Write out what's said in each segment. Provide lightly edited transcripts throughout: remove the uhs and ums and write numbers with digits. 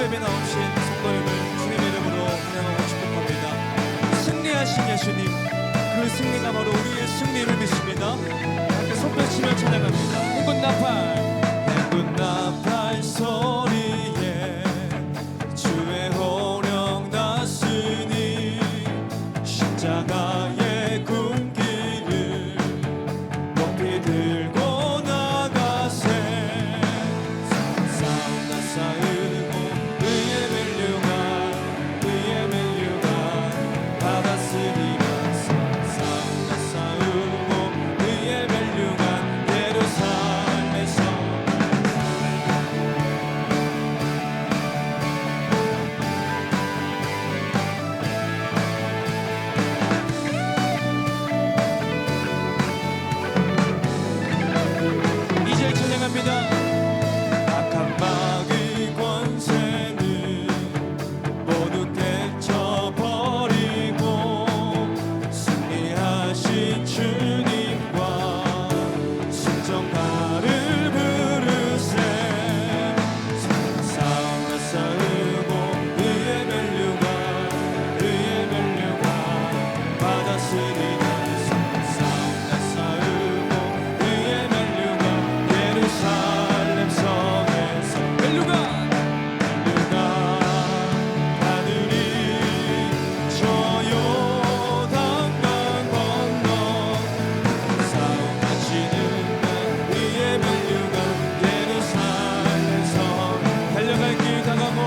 예배 나오신 성도님을 주님의 이름으로 환영하고 축복합니다. 승리하신 예수님, 그 승리가 바로 우리의 승리를 믿습니다. 함께 손뼉치며 찬양합니다. 행군 나팔 소리에 주의 호령 났으니 십자가의 군기를 높이 들고 나가세. 싸우나 싸우고 의의 멸류관 받았으리라. 싸우나 싸우고 의의 멸류관 예루살렘에서. 이제 찬양합니다. 악한 마귀 권세는 모두 깨쳐버리고 승리하신 주님과 승정가를 부르세. 싸우나 싸우고 의의 멸류관 받았으리라. 싸우나 싸우고 의의 멸류관 예루살렘 성에서. 멸류관 하늘이 저 요단강 건너 싸움 마치는 날 의의 멸류관 예루살렘 성. 달려갈 길 다가고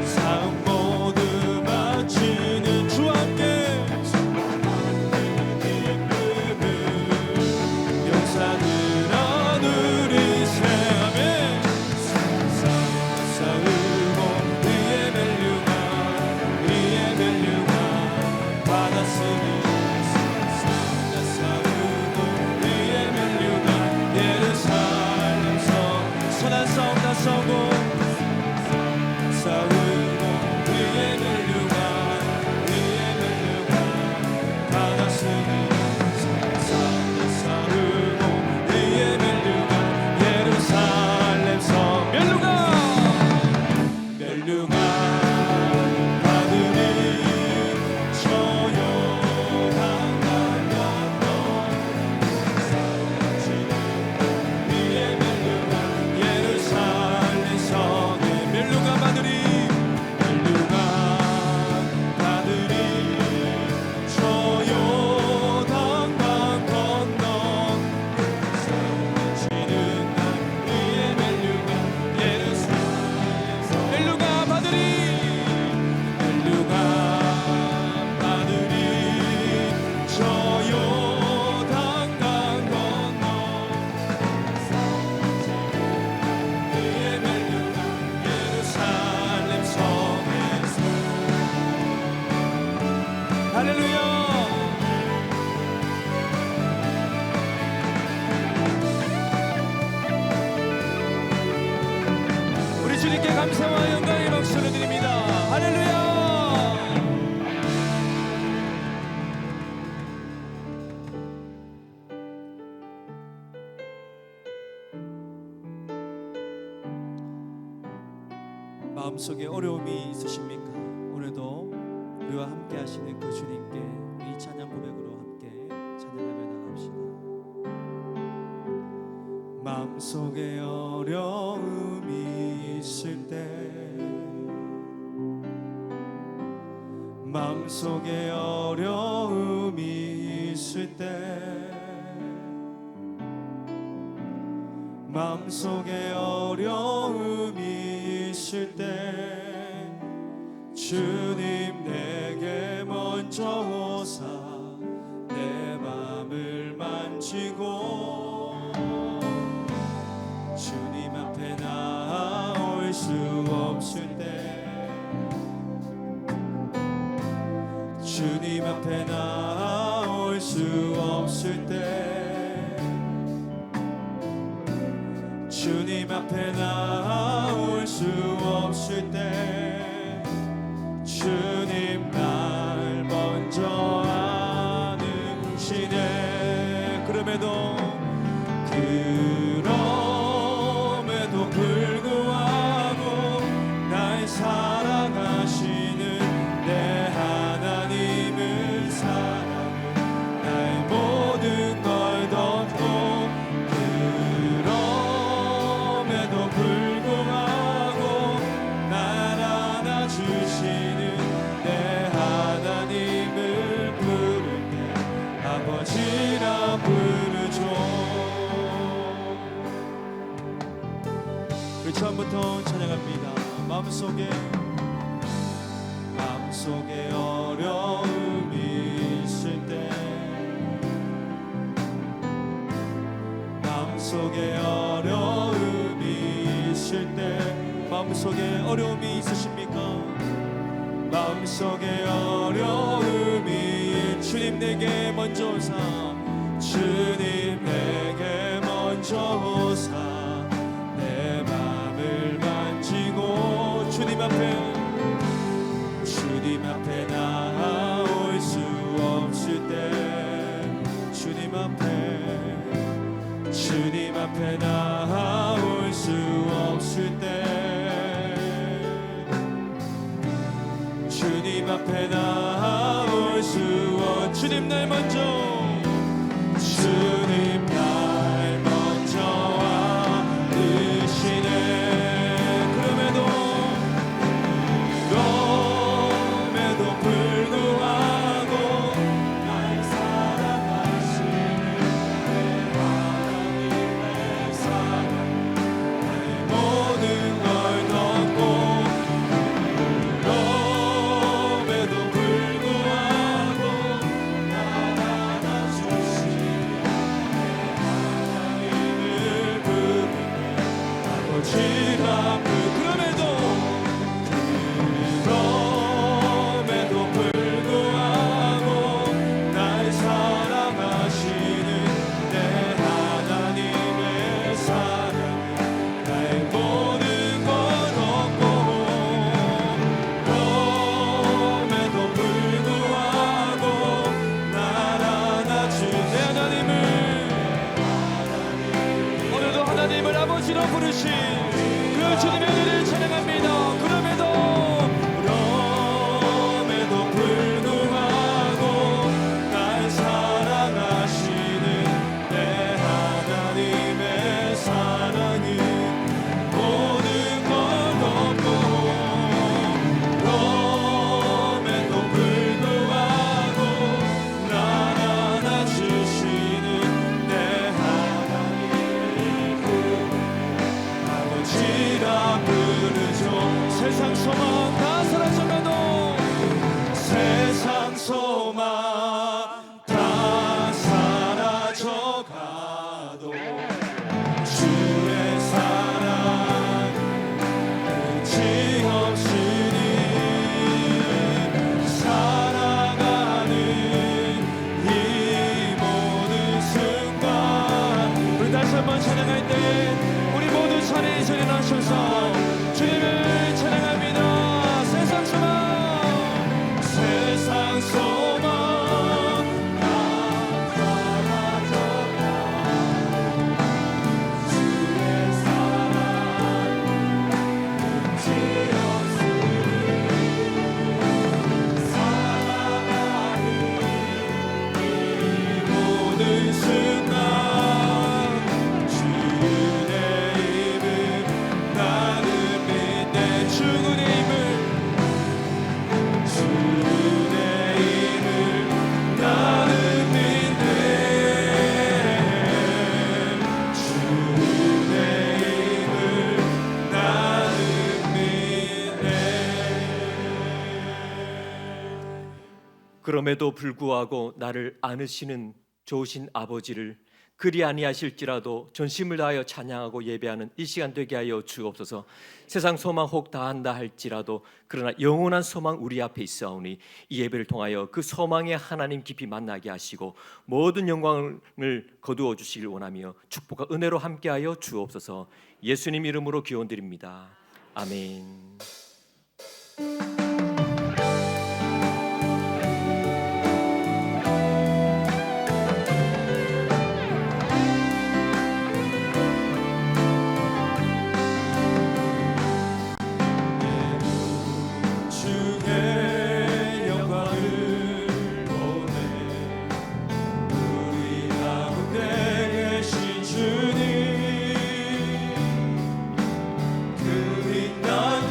싸움 모두 마치는 주와 함께 용사들 하늘이세. 아멘. 싸우고 의의 멸류관 받았으니. 싸우고 의의 멸류관 예루살렘 성. 선한 싸움 다 싸우고 싸우고 의의 멸류관 받았으니. 싸우고 의의 멸류관 예루살렘 성. 멸류관 하늘이 저 요단강 건너 위의 멸류관 예루살렘 성에. 멸류관 하늘이 저 요단강 건너 지는 날 위의 멸류관 예루살렘 성. 멸류관 하늘이 저 요단강 건너 위의 멸류관 예루살렘 성에서. 할렐루야. 우리 주님께 감사와 영광의 박수를 드립니다. 할렐루야. 마음속에 어려움이 있으십니까? 오늘도 우리와 함께 하시는 그 주님께 이 찬양 고백으로 함께 찬양하며 나갑시다. 마음속에 어려움이 있을 때, 마음속에 어려움이 있을 때, 마음속에 어려움이 있을 때 주님 내게 먼저 오사 내 맘을 만지고 주님 앞에 나올 수 없을 때, 주님 앞에 나올 수 없을 때, 주님 앞에 나올 수 없을 때 주님 날 먼저 아는시네. 그럼에도 아버지라 부르죠. 우리 처음부터 찬양합니다. 마음속에 어려움이 있을 때, 마음속에 어려움이 있을 때, 마음속에 어려움이 있으십니까? 마음속에 어려움이 주님 내게 먼저 오사, 주님 내게 먼저 오사 내 맘을 만지고 주님 앞에 나올 수 없을 때, 주님 앞에 나올 수 없을 때, 주님 앞에 나올 수 없. 주님 날 먼저, 주님 날 먼저 와주시네. 그럼에도 불구하고 날 사랑하시는 내 하나님의 사랑, 나의 모든 걸 덮고, 그럼에도 불구하고 날 안아주시는 내 하나님을 부르네. 아버지라 그럼에도 불구하고 날 사랑하시는 내 하나님의 사랑, 나의 모든 걸 덮고, 그럼에도 불구하고 날 안아준 내 하나님을, 오늘도 하나님을 아버지로 부르신 그 주님의 은혜를 찬양합니다. 그럼에도 불구하고 날 사랑하시는 내 하나님의 사랑은 모든 걸 덮고, 그럼에도 불구하고 날 안아주시는 내 하나님을 아버지라 부르죠. 세상 소망 다 사라져가도, 세상 소망 다 사라져가도 주의 사랑 끝이 없으니, 살아가는 이 모든 순간, 우리 다시 한번 찬양할 때 우리 모두 찬양이 일어나셔서 주님을 찬양합니다. 세상 소망, 세상 소망 다 사라져가, 주의 사랑 끝이 없으니, 살아가는 이 모든 순간, 주의 이름 나는 믿네. 주의 이름 나는 믿네. 주의 이름을 나는 믿네. 그럼에도 불구하고 나를 안으시는 좋으신 아버지를 그리 아니하실지라도 전심을 다하여 찬양하고 예배하는 이 시간 되게 하여 주옵소서. 세상 소망 혹 다한다 할지라도 그러나 영원한 소망 우리 앞에 있사오니 이 예배를 통하여 그 소망의 하나님 깊이 만나게 하시고 모든 영광을 거두어 주시길 원하며 축복과 은혜로 함께하여 주옵소서. 예수님 이름으로 기원드립니다. 아멘.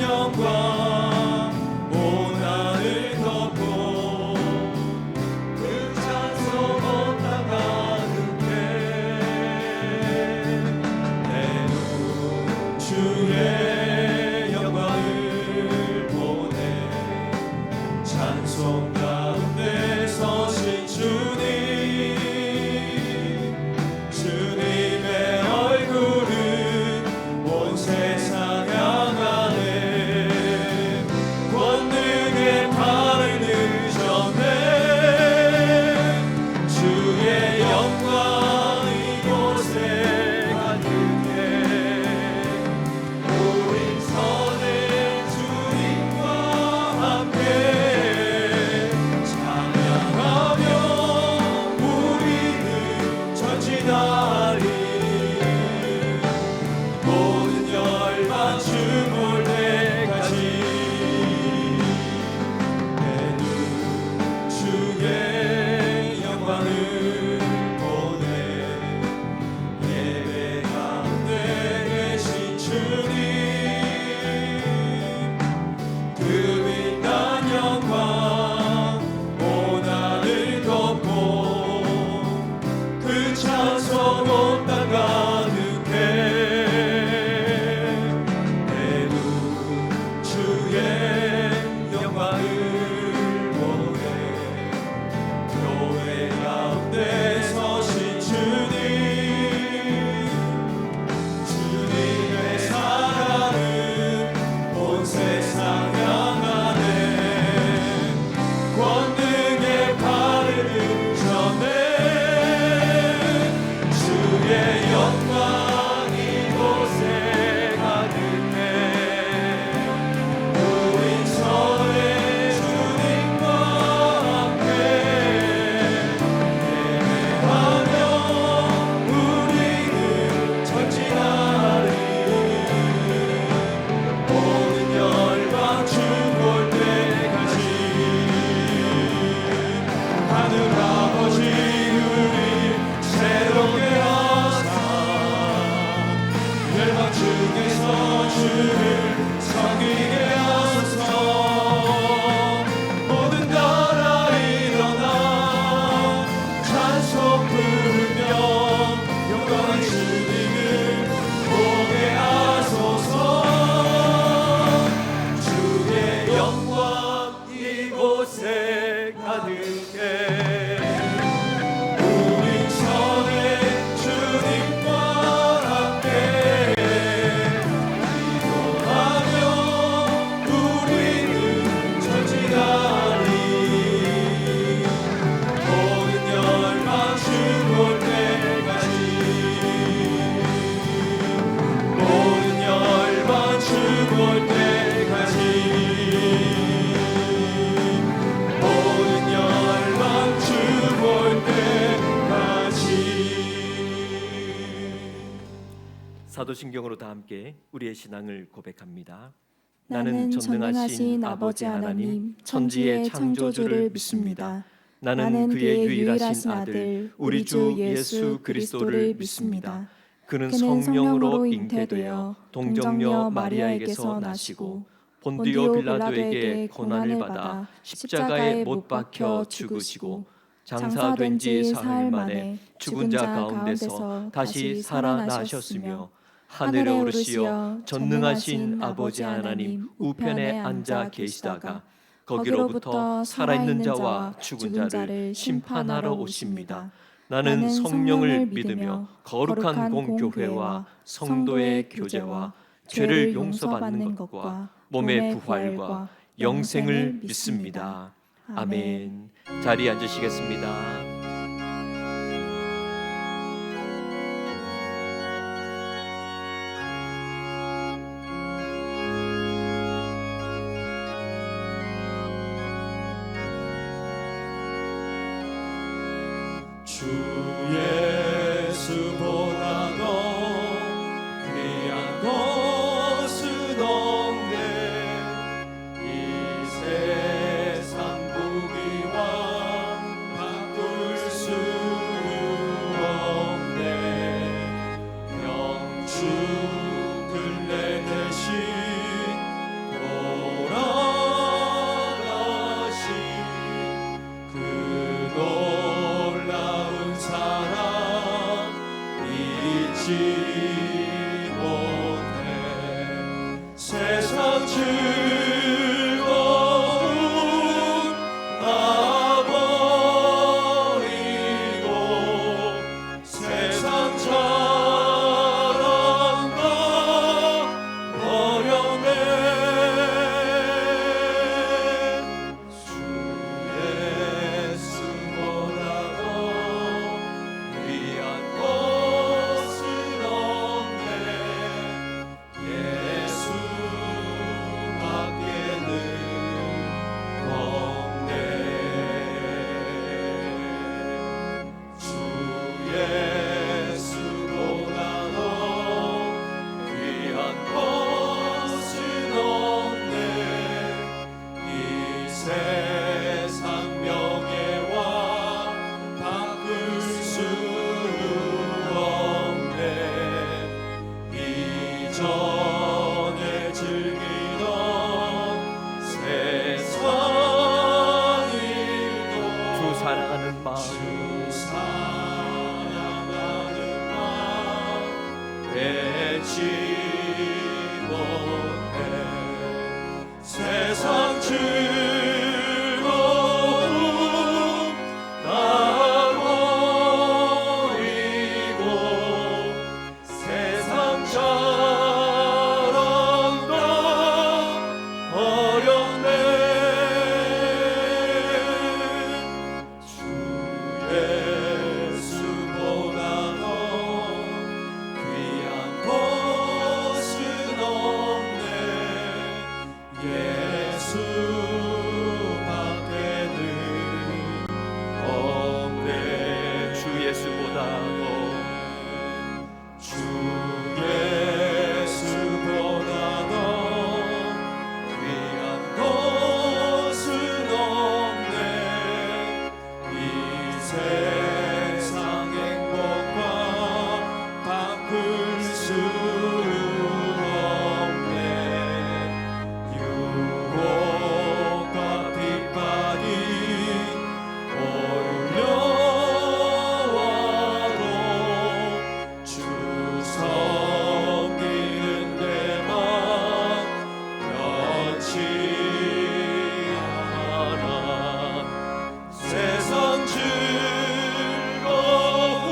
영광 보내 예배 가운데 계신 주님 그 빛난 영광 온 하늘 덮고 그 찬송 온 땅 가득해 내도 주의 영광을 보내 교회 가운데 서신 주님 주님의 사랑은 온 세상 향하네 권능의 발을 전해 주의 영광 이곳에 가득해 우린 전에 주님과 함께 예배하며 우리는 전진하리 모든 열방 주 볼 때까지 하늘 아버지 우리 새롭게 하사 열방 중에서 주를 섬기게 하소서 모든 나라 일어나 찬송 부르며 영광의 주님을 보게 하소서 주의 영광 이곳에 가득해 우리 전에 주님과 함께 기도하며 우리는 전진하리 모든 열방 주 볼 때까지 모든 열방 주 볼 때까지 모든 열방 주 볼 때까지 사도신경으로 다 함께 우리의 신앙을 고백합니다. 나는 전능하신 아버지 하나님 천지의 창조주를 믿습니다. 나는 그의 유일하신 아들 우리 주 예수 그리스도를 믿습니다. 그는 성령으로 잉태되어 동정녀 마리아에게서 나시고 본디오 빌라도에게 고난을 받아 십자가에 못 박혀 죽으시고 장사된 지 사흘 만에 죽은 자 가운데서 다시 살아나셨으며 하늘에 오르시어 전능하신 아버지 하나님 우편에 앉아 계시다가 거기로부터 살아있는 자와 죽은 자를 심판하러 오십니다. 나는 성령을 믿으며 거룩한 공교회와 성도의 교제와 죄를 용서받는 것과 몸의 부활과 영생을 믿습니다. 아멘. 자리에 앉으시겠습니다. 주 예수보다 더 귀한 것은 없네 이 세상 부귀와 바꿀 수 없네 영주 들레 대신 돌아가신 그 놀라운 사랑 알지 못해 세상 즐거움 다 버리고 세상 자랑도 버렸네 주 예수보다 더 귀한 것은 없네 예수밖에는 없네 주 예수보다 더 주 예수보다 더 귀한 것은 없네 이 세상 행복과 바꿀 수 없네 유혹과 핍박이 오려와도 주 섬기는 데만 변치 않아 세상 즐거움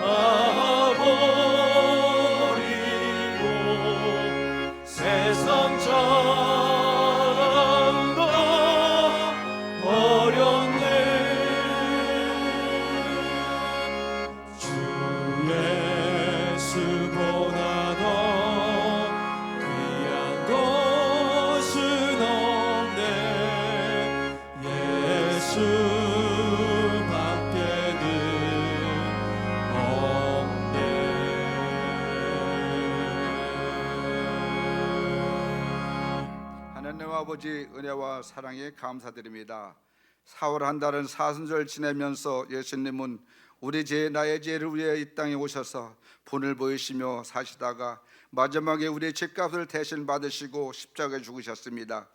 다 버리고 세상 자랑도 버렸네 주 예수보다 더 귀한 것은 없네 예수밖에는 없네 하나님 아버지 은혜와 사랑에 감사드립니다. 4월 한 달은 사순절 지내면서 예수님은 우리 죄 나의 죄를 위해 이 땅에 오셔서 본을 보이시며 사시다가 마지막에 우리의 죄값을 대신 받으시고 십자가에 죽으셨습니다.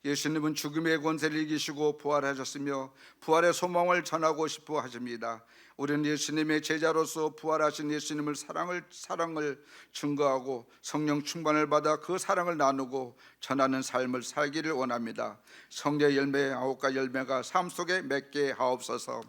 예수님은 죽음의 권세를 이기시고 부활하셨으며 부활의 소망을 전하고 싶어 하십니다. 우리는 예수님의 제자로서 부활하신 예수님을 사랑을 증거하고 성령 충만을 받아 그 사랑을 나누고 전하는 삶을 살기를 원합니다. 성령의 열매 9가지 열매가 삶 속에 맺게 하옵소서.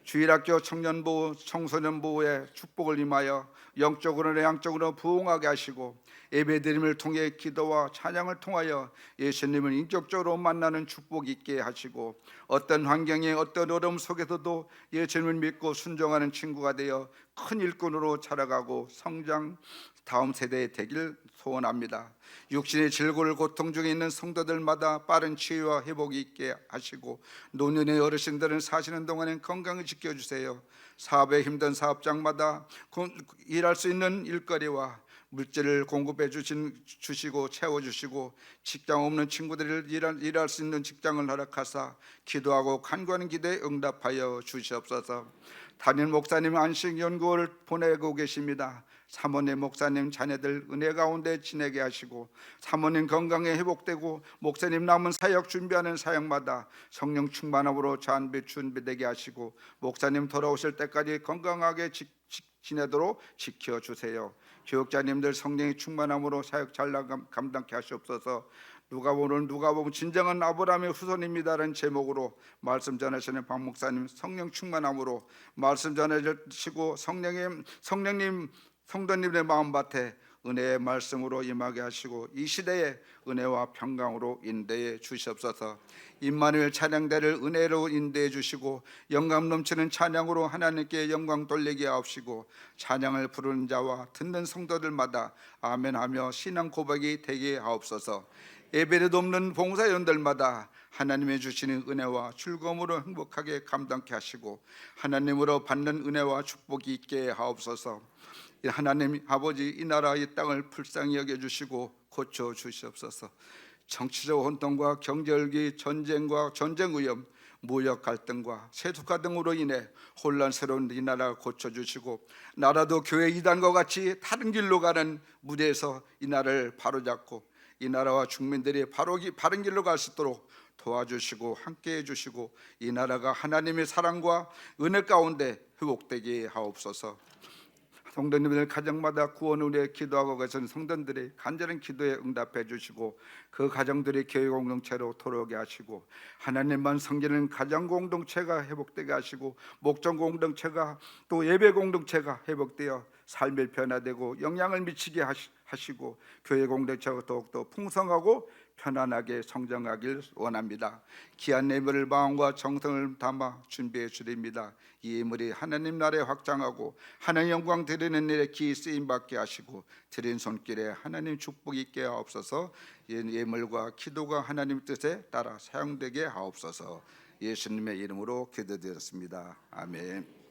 주일학교 청년부 청소년부의 축복을 임하여 영적으로나 양적으로 부흥하게 하시고 예배드림을 통해 기도와 찬양을 통하여 예수님을 인격적으로 만나는 축복 있게 하시고 어떤 환경에 어떤 어려움 속에서도 예수님을 믿고 순종하는 친구가 되어 큰 일꾼으로 자라가고 성장 다음 세대에 되길 소원합니다. 육신의 질고를 고통 중에 있는 성도들마다 빠른 치유와 회복이 있게 하시고 노년의 어르신들은 사시는 동안에 건강을 지켜주세요. 사업에 힘든 사업장마다 일할 수 있는 일거리와 물질을 공급해 주시고 채워주시고 직장 없는 친구들을 일할 수 있는 직장을 허락하사 기도하고 간구하는 기도에 응답하여 주시옵소서. 담임 목사님 안식연구를 보내고 계십니다. 사모님 목사님 자녀들 은혜 가운데 지내게 하시고 사모님 건강에 회복되고 목사님 남은 사역 준비하는 사역마다 성령 충만함으로 준비되게 하시고 목사님 돌아오실 때까지 건강하게 지내도록 지켜주세요. 교육자님들 성령의 충만함으로 사역 잘 감당케 하시옵소서. 누가복음 진정한 아브라함의 후손입니다라는 제목으로 말씀 전하시는 박 목사님 성령 충만함으로 말씀 전해주시고 성령님 성도님의 마음밭에 은혜의 말씀으로 임하게 하시고 이 시대에 은혜와 평강으로 인도해 주시옵소서. 임마누엘 찬양대를 은혜로 인도해 주시고 영감 넘치는 찬양으로 하나님께 영광 돌리게 하옵시고 찬양을 부르는 자와 듣는 성도들마다 아멘하며 신앙 고백이 되게 하옵소서. 예배를 돕는 봉사연들마다 하나님의 주시는 은혜와 즐거움으로 행복하게 감당케 하시고 하나님으로 받는 은혜와 축복이 있게 하옵소서. 하나님 아버지 이 나라 이 땅을 불쌍히 여겨주시고 고쳐주시옵소서. 정치적 혼돈과 경제열기, 전쟁과 전쟁 위험, 무역 갈등과 세속화 등으로 인해 혼란스러운 이 나라를 고쳐주시고 나라도 교회 이단과 같이 다른 길로 가는 무대에서 이 나라를 바로잡고 이 나라와 국민들이 바른 길로 갈 수 있도록 도와주시고 함께해 주시고 이 나라가 하나님의 사랑과 은혜 가운데 회복되게 하옵소서. 성도님들 가정마다 구원을 위해 기도하고 계신 성도들의 간절한 기도에 응답해 주시고 그 가정들이 교회 공동체로 돌아오게 하시고 하나님만 섬기는 가정 공동체가 회복되게 하시고 목장 공동체가 또 예배 공동체가 회복되어 삶을 변화되고 영향을 미치게 하시고 교회 공동체가 더욱더 풍성하고 편안하게 성장하길 원합니다. 귀한 예물을 마음과 정성을 담아 준비해 드립니다. 이 예물이 하나님 나라에 확장하고 하나님 영광 드리는 일에 기이 쓰임 받게 하시고 드린 손길에 하나님 축복 있게 하옵소서. 예물과 기도가 하나님 뜻에 따라 사용되게 하옵소서. 예수님의 이름으로 기도드렸습니다. 아멘.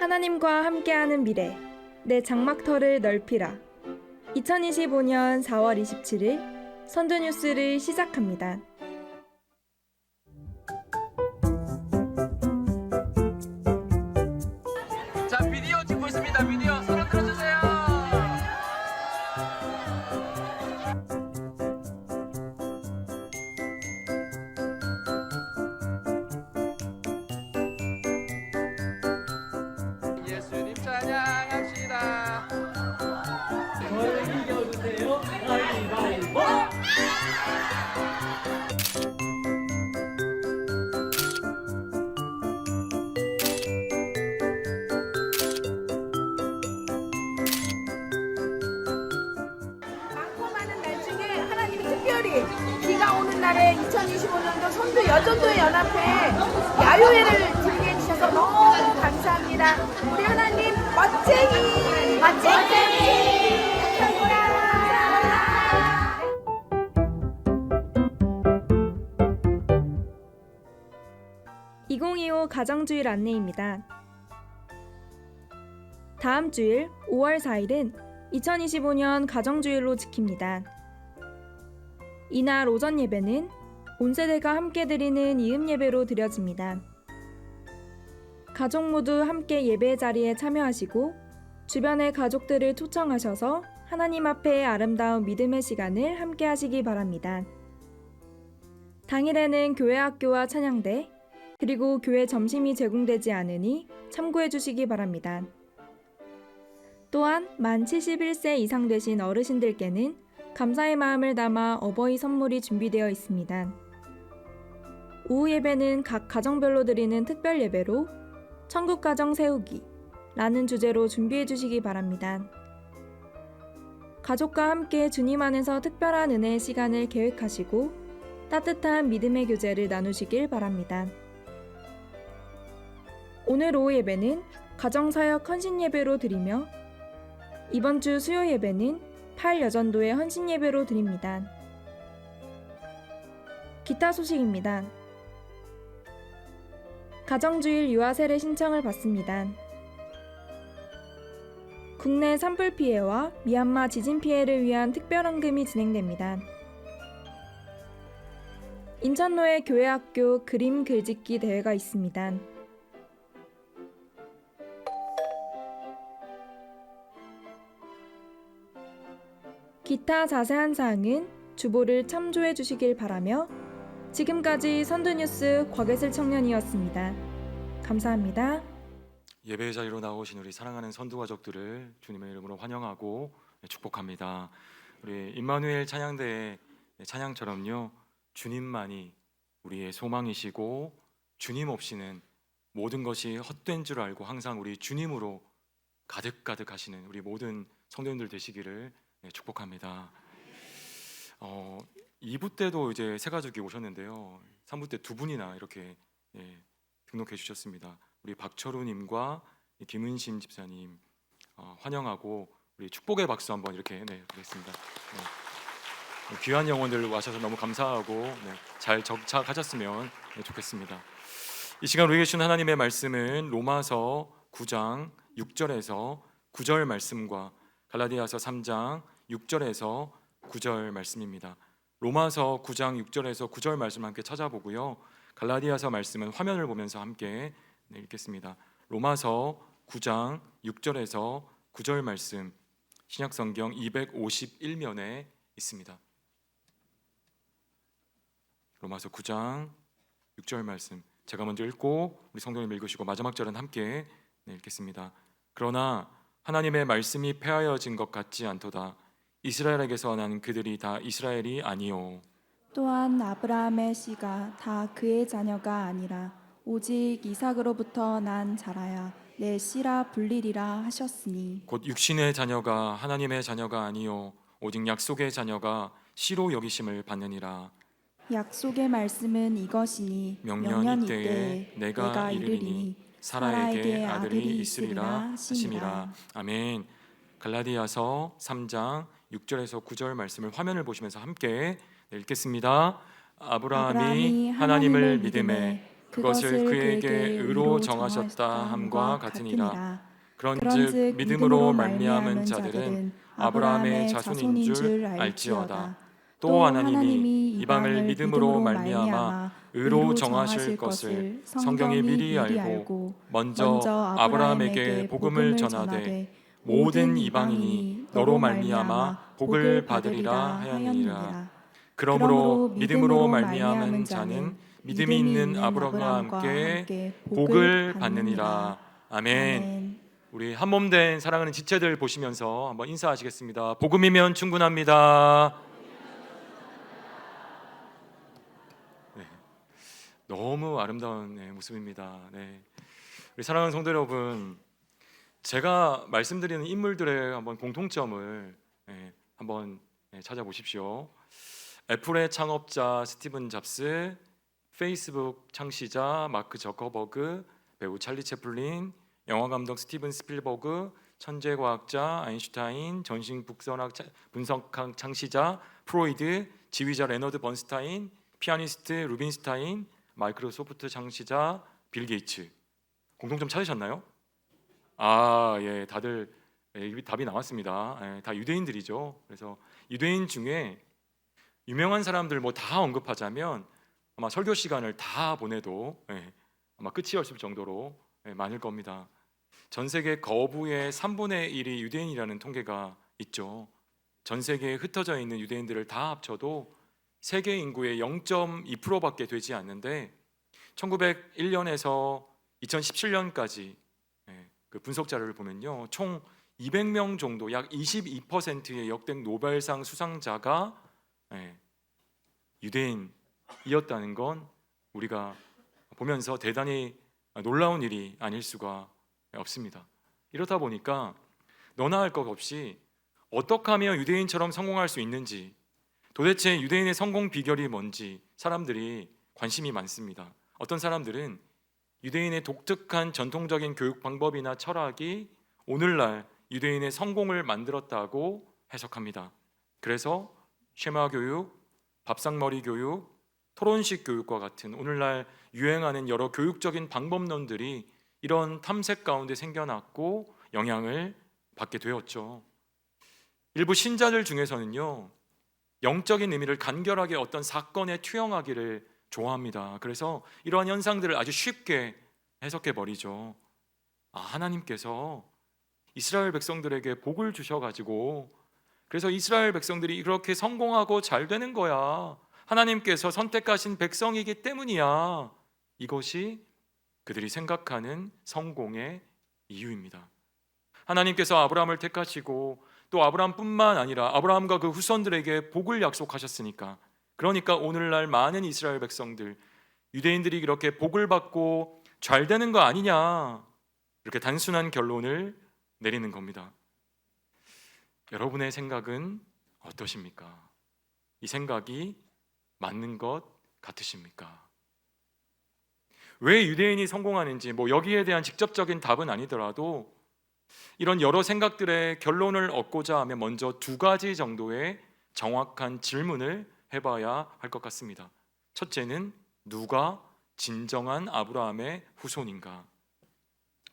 하나님과 함께하는 미래, 내 장막터를 넓히라. 2025년 4월 27일 선두뉴스를 시작합니다. 자, 비디오 찍고 있습니다. 비디오 손 들어주세요. 예수님 찬양합시다. 저를 이겨주세요. 가위바위보. 많고 많은 날 중에 하나님이 특별히 비가 오는 날에 2025년도 선두 여전도의 연합회에 야유회를 준비해 주셔서 너무 감사합니다. 우리 하나님 멋쟁이 감사합니다. 2025 가정주일 안내입니다. 다음 주일 5월 4일은 2025년 가정주일로 지킵니다. 이날 오전 예배는 온 세대가 함께 드리는 이음 예배로 드려집니다. 가족 모두 함께 예배 자리에 참여하시고 주변의 가족들을 초청하셔서 하나님 앞에 아름다운 믿음의 시간을 함께 하시기 바랍니다. 당일에는 교회 학교와 찬양대, 그리고 교회 점심이 제공되지 않으니 참고해 주시기 바랍니다. 또한 만 71세 이상 되신 어르신들께는 감사의 마음을 담아 어버이 선물이 준비되어 있습니다. 오후 예배는 각 가정별로 드리는 특별 예배로 천국 가정 세우기 라는 주제로 준비해 주시기 바랍니다. 가족과 함께 주님 안에서 특별한 은혜의 시간을 계획하시고 따뜻한 믿음의 교제를 나누시길 바랍니다. 오늘 오후 예배는 가정사역 헌신 예배로 드리며 이번 주 수요 예배는 8 여전도의 헌신 예배로 드립니다. 기타 소식입니다. 가정주일 유아 세례 신청을 받습니다. 국내 산불 피해와 미얀마 지진 피해를 위한 특별헌금이 진행됩니다. 인천로에 교회학교 그림 글짓기 대회가 있습니다. 기타 자세한 사항은 주보를 참조해 주시길 바라며 지금까지 선두뉴스 곽예슬 청년이었습니다. 감사합니다. 예배 자리로 나오신 우리 사랑하는 선두 가족들을 주님의 이름으로 환영하고 축복합니다. 우리 임마누엘 찬양대의 찬양처럼요, 주님만이 우리의 소망이시고 주님 없이는 모든 것이 헛된 줄 알고 항상 우리 주님으로 가득가득 하시는 우리 모든 성도님들 되시기를 축복합니다. 2부 때도 이제 세 가족이 오셨는데요, 3부 때 두 분이나 이렇게 등록해 주셨습니다. 우리 박철우님과 김은심 집사님 환영하고 우리 축복의 박수 한번 이렇게 드리겠습니다. 귀한 영혼들 와셔서 너무 감사하고 잘 정착하셨으면 좋겠습니다. 이 시간 우리에게 주신 하나님의 말씀은 로마서 9장 6절에서 9절 말씀과 갈라디아서 3장 6절에서 9절 말씀입니다. 로마서 9장 6절에서 9절 말씀 함께 찾아보고요, 갈라디아서 말씀은 화면을 보면서 함께 읽겠습니다. 로마서 9장 6절에서 9절 말씀, 신약성경 251면에 있습니다. 로마서 9장 6절 말씀, 제가 먼저 읽고 우리 성도님 읽으시고 마지막 절은 함께 읽겠습니다. 그러나 하나님의 말씀이 폐하여진 것 같지 않도다. 이스라엘에게서 난 그들이 다 이스라엘이 아니요, 또한 아브라함의 씨가 다 그의 자녀가 아니라 오직 이삭으로부터 난 자라야 내 씨라 불리리라 하셨으니, 곧 육신의 자녀가 하나님의 자녀가 아니요 오직 약속의 자녀가 씨로 여기심을 받느니라. 약속의 말씀은 이것이니 명년 이때에 내가 이르리니 사라에게 아들이 있으리라 하심이라. 아멘. 갈라디아서 3장 6절에서 9절 말씀을 화면을 보시면서 함께 읽겠습니다. 아브라함이 하나님을 믿음에 그것을 그에게 의로 정하셨다 함과 같으니라. 그런즉 믿음으로 말미암은 자들은 아브라함의 자손인 줄 알지어다. 또 하나님이 이방을 믿음으로 말미암아 의로 정하실 것을 성경이 미리 알고 먼저 아브라함에게 복음을 전하되 모든 이방인이 너로 말미암아 복을 받으리라 하였느니라. 그러므로 믿음으로 말미암은 자는 믿음이 있는 아브라함과 함께 복을 받느니라. 아멘. 우리 한몸된 사랑하는 지체들 보시면서 한번 인사하시겠습니다. 복음이면 충분합니다. 네. 너무 아름다운 모습입니다. 네. 우리 사랑하는 성도 여러분, 제가 말씀드리는 인물들의 한번 공통점을 한번 찾아보십시오. 애플의 창업자 스티븐 잡스, 페이스북 창시자 마크 저커버그, 배우 찰리 채플린, 영화감독 스티븐 스필버그, 천재과학자 아인슈타인, 전신 분석학 창시자 프로이드, 지휘자 레너드 번스타인, 피아니스트 루빈스타인, 마이크로소프트 창시자 빌 게이츠. 공통점 찾으셨나요? 예, 다들 답이 나왔습니다. 다 유대인들이죠. 그래서 유대인 중에 유명한 사람들 뭐 다 언급하자면 아마 설교 시간을 다 보내도 아마 끝이 없을 정도로 많을 겁니다. 전 세계 거부의 3분의 1이 유대인이라는 통계가 있죠. 전 세계에 흩어져 있는 유대인들을 다 합쳐도 세계 인구의 0.2%밖에 되지 않는데 1901년에서 2017년까지 그 분석 자료를 보면요, 총 200명 정도, 약 22%의 역대 노벨상 수상자가 유대인이었다는 건 우리가 보면서 대단히 놀라운 일이 아닐 수가 없습니다. 이렇다 보니까 너나 할 것 없이 어떻게 하면 유대인처럼 성공할 수 있는지, 도대체 유대인의 성공 비결이 뭔지 사람들이 관심이 많습니다. 어떤 사람들은 유대인의 독특한 전통적인 교육 방법이나 철학이 오늘날 유대인의 성공을 만들었다고 해석합니다. 그래서 쉐마 교육, 밥상머리 교육, 토론식 교육과 같은 오늘날 유행하는 여러 교육적인 방법론들이 이런 탐색 가운데 생겨났고 영향을 받게 되었죠. 일부 신자들 중에서는요, 영적인 의미를 간결하게 어떤 사건에 투영하기를 좋아합니다. 그래서 이러한 현상들을 아주 쉽게 해석해 버리죠. 하나님께서 이스라엘 백성들에게 복을 주셔가지고 그래서 이스라엘 백성들이 이렇게 성공하고 잘 되는 거야. 하나님께서 선택하신 백성이기 때문이야. 이것이 그들이 생각하는 성공의 이유입니다. 하나님께서 아브라함을 택하시고 또 아브라함뿐만 아니라 아브라함과 그 후손들에게 복을 약속하셨으니까, 그러니까 오늘날 많은 이스라엘 백성들, 유대인들이 이렇게 복을 받고 잘 되는 거 아니냐, 이렇게 단순한 결론을 내리는 겁니다. 여러분의 생각은 어떠십니까? 이 생각이 맞는 것 같으십니까? 왜 유대인이 성공하는지 여기에 대한 직접적인 답은 아니더라도 이런 여러 생각들의 결론을 얻고자 하면 먼저 두 가지 정도의 정확한 질문을 해봐야 할 것 같습니다. 첫째는 누가 진정한 아브라함의 후손인가?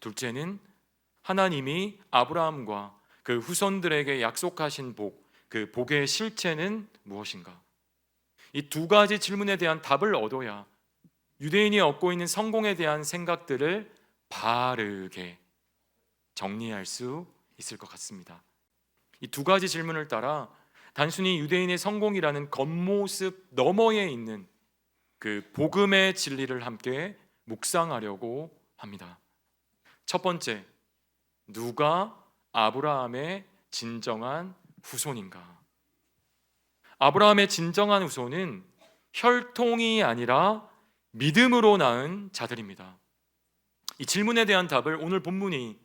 둘째는 하나님이 아브라함과 그 후손들에게 약속하신 복, 그 복의 실체는 무엇인가? 이 두 가지 질문에 대한 답을 얻어야 유대인이 얻고 있는 성공에 대한 생각들을 바르게 정리할 수 있을 것 같습니다. 이 두 가지 질문을 따라 단순히 유대인의 성공이라는 겉모습 너머에 있는 그 복음의 진리를 함께 묵상하려고 합니다. 첫 번째, 누가 아브라함의 진정한 후손인가? 아브라함의 진정한 후손은 혈통이 아니라 믿음으로 낳은 자들입니다. 이 질문에 대한 답을 오늘 본문이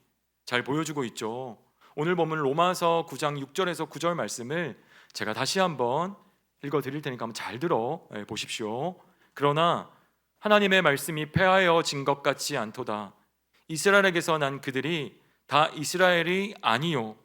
잘 보여주고 있죠. 오늘 본문 로마서 9장 6절에서 9절 말씀을 제가 다시 한번 읽어드릴 테니까 한번 잘 들어 보십시오. 그러나 하나님의 말씀이 폐하여진 것 같지 않도다. 이스라엘에게서 난 그들이 다 이스라엘이 아니요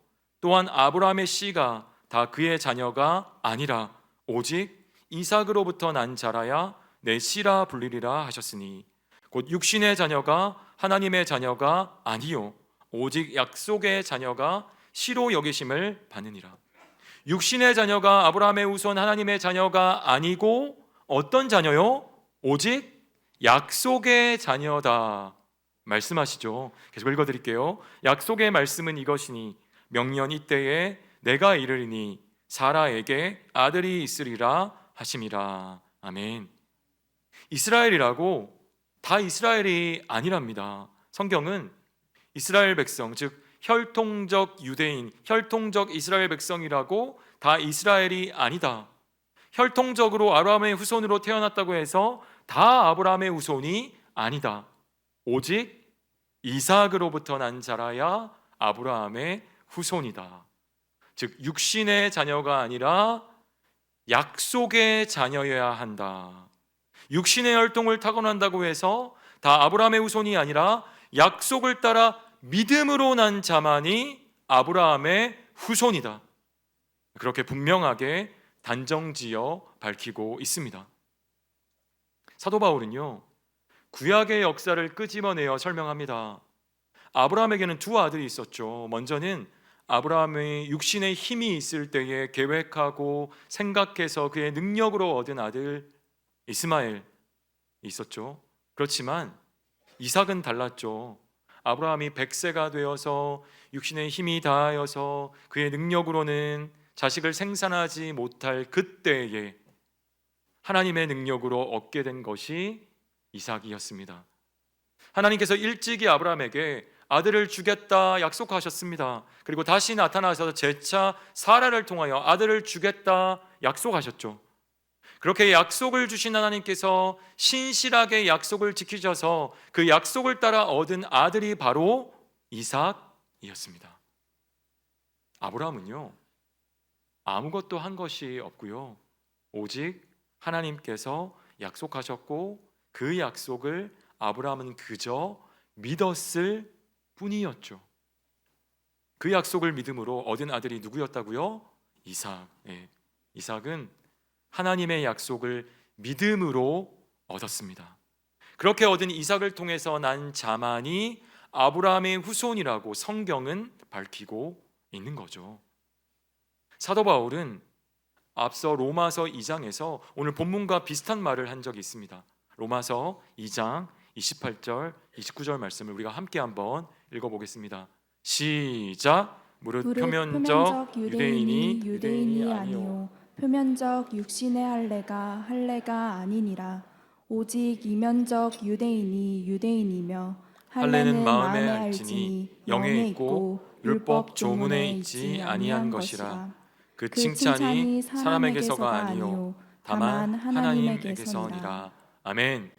또한 아브라함의 씨가 다 그의 자녀가 아니라 오직 이삭으로부터 난 자라야 내 씨라 불리리라 하셨으니 곧 육신의 자녀가 하나님의 자녀가 아니요 오직 약속의 자녀가 시로 여기심을 받느니라. 육신의 자녀가 아브라함의 후손 하나님의 자녀가 아니고 어떤 자녀요? 오직 약속의 자녀다 말씀하시죠. 계속 읽어드릴게요. 약속의 말씀은 이것이니 명년 이때에 내가 이르리니 사라에게 아들이 있으리라 하심이라. 아멘. 이스라엘이라고 다 이스라엘이 아니랍니다. 성경은 이스라엘 백성, 즉 혈통적 유대인, 혈통적 이스라엘 백성이라고 다 이스라엘이 아니다. 혈통적으로 아브라함의 후손으로 태어났다고 해서 다 아브라함의 후손이 아니다. 오직 이삭으로부터 난 자라야 아브라함의 후손이다. 즉 육신의 자녀가 아니라 약속의 자녀여야 한다. 육신의 혈통을 타고난다고 해서 다 아브라함의 후손이 아니라 약속을 따라 믿음으로 난 자만이 아브라함의 후손이다. 그렇게 분명하게 단정지어 밝히고 있습니다. 사도 바울은요, 구약의 역사를 끄집어내어 설명합니다. 아브라함에게는 두 아들이 있었죠. 먼저는 아브라함의 육신의 힘이 있을 때에 계획하고 생각해서 그의 능력으로 얻은 아들 이스마엘 있었죠. 그렇지만 이삭은 달랐죠. 아브라함이 100세가 되어서 육신의 힘이 다하여서 그의 능력으로는 자식을 생산하지 못할 그때에 하나님의 능력으로 얻게 된 것이 이삭이었습니다. 하나님께서 일찍이 아브라함에게 아들을 주겠다 약속하셨습니다. 그리고 다시 나타나셔서 재차 사라를 통하여 아들을 주겠다 약속하셨죠. 그렇게 약속을 주신 하나님께서 신실하게 약속을 지키셔서 그 약속을 따라 얻은 아들이 바로 이삭이었습니다. 아브라함은요, 아무것도 한 것이 없고요, 오직 하나님께서 약속하셨고 그 약속을 아브라함은 그저 믿었을 뿐이었죠. 그 약속을 믿음으로 얻은 아들이 누구였다고요? 이삭. 이삭은 하나님의 약속을 믿음으로 얻었습니다. 그렇게 얻은 이삭을 통해서 난 자만이 아브라함의 후손이라고 성경은 밝히고 있는 거죠. 사도 바울은 앞서 로마서 2장에서 오늘 본문과 비슷한 말을 한 적이 있습니다. 로마서 2장 28절, 29절 말씀을 우리가 함께 한번 읽어보겠습니다. 시작. 무릇 표면적 유대인이 아니요 표면적 육신의 할례가 아니니라. 오직 이면적 유대인이 유대인이며 할례는 마음에 알지니 영에 있고 율법 조문에 있지 아니한 것이라. 그 칭찬이 사람에게서가 아니요 다만 하나님에게서니라. 아멘.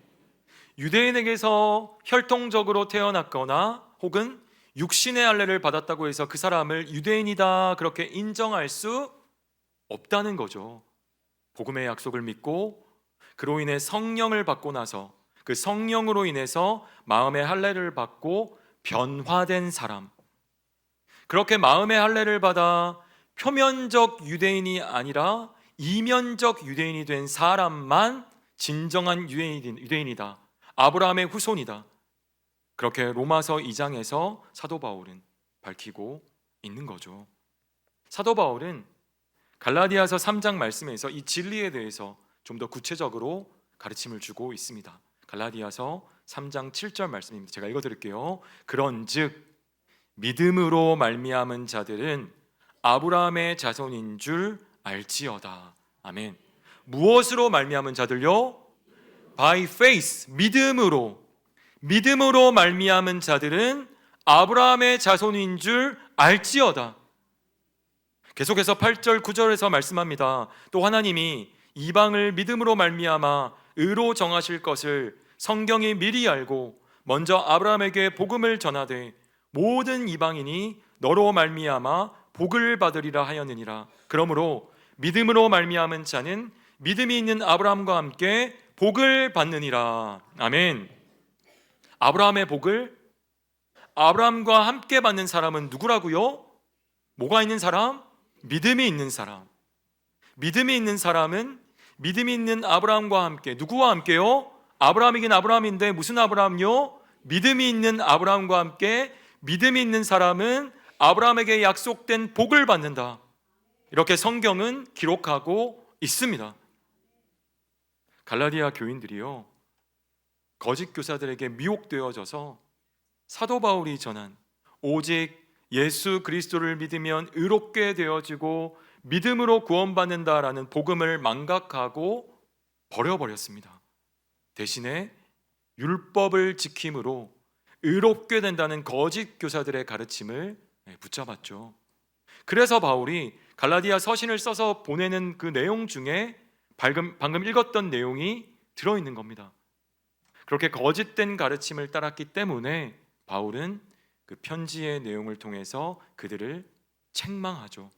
유대인에게서 혈통적으로 태어났거나 혹은 육신의 할례를 받았다고 해서 그 사람을 유대인이다 그렇게 인정할 수 없다는 거죠. 복음의 약속을 믿고 그로 인해 성령을 받고 나서 그 성령으로 인해서 마음의 할례를 받고 변화된 사람, 그렇게 마음의 할례를 받아 표면적 유대인이 아니라 이면적 유대인이 된 사람만 진정한 유대인이다, 아브라함의 후손이다, 그렇게 로마서 2장에서 사도 바울은 밝히고 있는 거죠. 사도 바울은 갈라디아서 3장 말씀에서 이 진리에 대해서 좀 더 구체적으로 가르침을 주고 있습니다. 갈라디아서 3장 7절 말씀입니다. 제가 읽어드릴게요. 그런즉 믿음으로 말미암은 자들은 아브라함의 자손인 줄 알지어다. 아멘. 무엇으로 말미암은 자들요? By faith, 믿음으로 말미암은 자들은 아브라함의 자손인 줄 알지어다. 계속해서 8절 9절에서 말씀합니다. 또 하나님이 이방을 믿음으로 말미암아 의로 정하실 것을 성경이 미리 알고 먼저 아브라함에게 복음을 전하되 모든 이방인이 너로 말미암아 복을 받으리라 하였느니라. 그러므로 믿음으로 말미암은 자는 믿음이 있는 아브라함과 함께 복을 받느니라. 아멘. 아브라함의 복을 아브라함과 함께 받는 사람은 누구라고요? 뭐가 있는 사람? 믿음이 있는 사람. 믿음이 있는 사람은 믿음이 있는 아브라함과 함께, 누구와 함께요? 아브라함이긴 아브라함인데 무슨 아브라함요? 믿음이 있는 아브라함과 함께 믿음이 있는 사람은 아브라함에게 약속된 복을 받는다. 이렇게 성경은 기록하고 있습니다. 갈라디아 교인들이요, 거짓 교사들에게 미혹되어져서 사도 바울이 전한 오직 예수 그리스도를 믿으면 의롭게 되어지고 믿음으로 구원받는다라는 복음을 망각하고 버려버렸습니다. 대신에 율법을 지킴으로 의롭게 된다는 거짓 교사들의 가르침을 붙잡았죠. 그래서 바울이 갈라디아 서신을 써서 보내는 그 내용 중에 방금 읽었던 내용이 들어있는 겁니다. 그렇게 거짓된 가르침을 따랐기 때문에 바울은 그 편지의 내용을 통해서 그들을 책망하죠.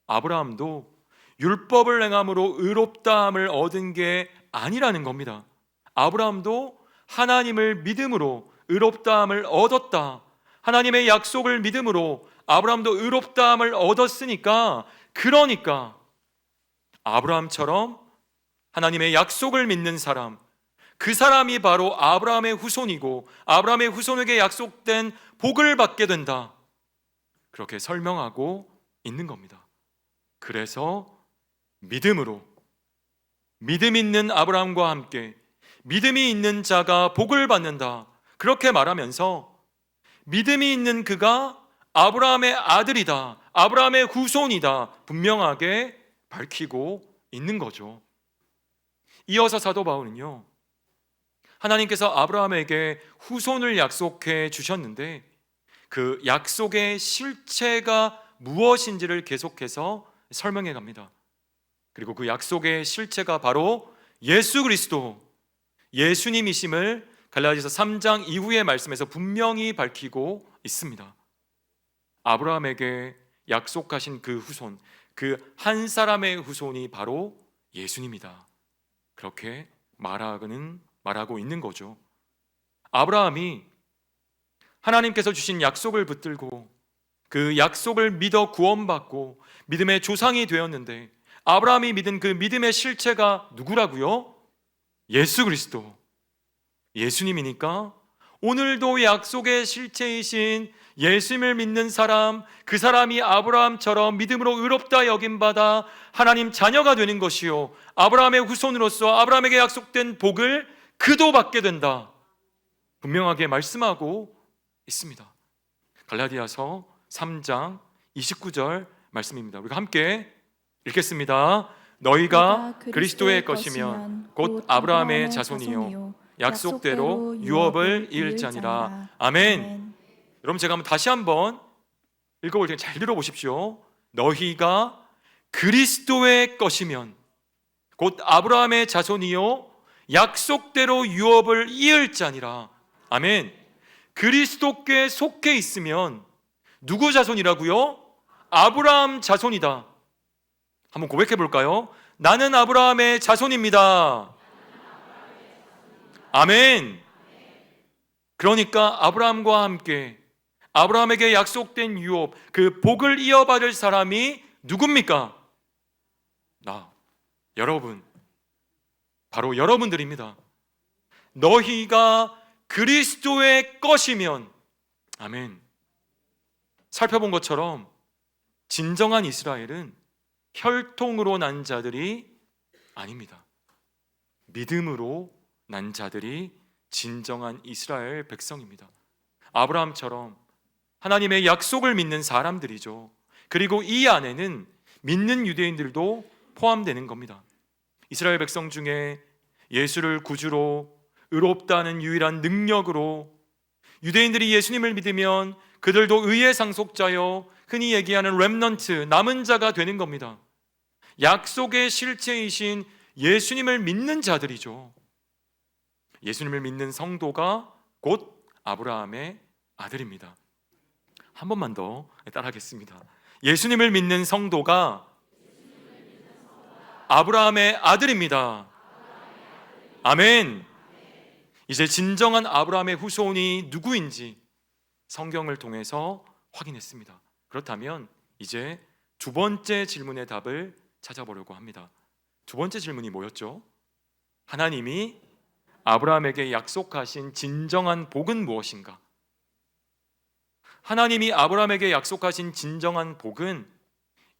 아브라함도 율법을 행함으로 의롭다함을 얻은 게 아니라는 겁니다. 아브라함도 하나님을 믿음으로 의롭다함을 얻었다. 하나님의 약속을 믿음으로 아브라함도 의롭다함을 얻었으니까, 그러니까 아브라함처럼 하나님의 약속을 믿는 사람, 그 사람이 바로 아브라함의 후손이고 아브라함의 후손에게 약속된 복을 받게 된다. 그렇게 설명하고 있는 겁니다. 그래서 믿음으로, 믿음 있는 아브라함과 함께 믿음이 있는 자가 복을 받는다. 그렇게 말하면서 믿음이 있는 그가 아브라함의 아들이다, 아브라함의 후손이다, 분명하게 밝히고 있는 거죠. 이어서 사도 바울은요, 하나님께서 아브라함에게 후손을 약속해 주셨는데 그 약속의 실체가 무엇인지를 계속해서 설명해 갑니다. 그리고 그 약속의 실체가 바로 예수 그리스도, 예수님이심을 갈라디아서 3장 이후의 말씀에서 분명히 밝히고 있습니다. 아브라함에게 약속하신 그 후손, 그 한 사람의 후손이 바로 예수님이다. 그렇게 말하고 있는 거죠. 아브라함이 하나님께서 주신 약속을 붙들고 그 약속을 믿어 구원받고 믿음의 조상이 되었는데, 아브라함이 믿은 그 믿음의 실체가 누구라고요? 예수 그리스도, 예수님이니까 오늘도 약속의 실체이신 예수님을 믿는 사람, 그 사람이 아브라함처럼 믿음으로 의롭다 여김받아 하나님 자녀가 되는 것이요, 아브라함의 후손으로서 아브라함에게 약속된 복을 그도 받게 된다. 분명하게 말씀하고 있습니다. 갈라디아서 3장 29절 말씀입니다. 우리가 함께 읽겠습니다. 너희가 그리스도의 것이면 곧 아브라함의 자손이요 약속대로 유업을 이을 자니라. 아멘. 여러분, 제가 다시 한번 읽어볼 테니 잘 들어보십시오. 너희가 그리스도의 것이면 곧 아브라함의 자손이요 약속대로 유업을 이을 자니라. 아멘. 그리스도께 속해 있으면 누구 자손이라고요? 아브라함 자손이다. 한번 고백해 볼까요? 나는 아브라함의 자손입니다. 아멘. 그러니까 아브라함과 함께 아브라함에게 약속된 유업, 그 복을 이어받을 사람이 누굽니까? 여러분, 바로 여러분들입니다. 너희가 그리스도의 것이면, 아멘. 살펴본 것처럼 진정한 이스라엘은 혈통으로 난 자들이 아닙니다. 믿음으로 난 자들이 진정한 이스라엘 백성입니다. 아브라함처럼 하나님의 약속을 믿는 사람들이죠. 그리고 이 안에는 믿는 유대인들도 포함되는 겁니다. 이스라엘 백성 중에 예수를 구주로, 의롭다는 유일한 능력으로 유대인들이 예수님을 믿으면 그들도 의의 상속자여 흔히 얘기하는 렘넌트, 남은 자가 되는 겁니다. 약속의 실체이신 예수님을 믿는 자들이죠. 예수님을 믿는 성도가 곧 아브라함의 아들입니다. 한 번만 더 따라하겠습니다. 예수님을 믿는 성도가 아브라함의 아들입니다. 아멘. 이제 진정한 아브라함의 후손이 누구인지 성경을 통해서 확인했습니다. 그렇다면 이제 두 번째 질문의 답을 찾아보려고 합니다. 두 번째 질문이 뭐였죠? 하나님이 아브라함에게 약속하신 진정한 복은 무엇인가? 하나님이 아브라함에게 약속하신 진정한 복은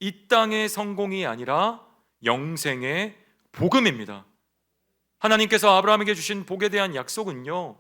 이 땅의 성공이 아니라 영생의 복음입니다. 하나님께서 아브라함에게 주신 복에 대한 약속은요,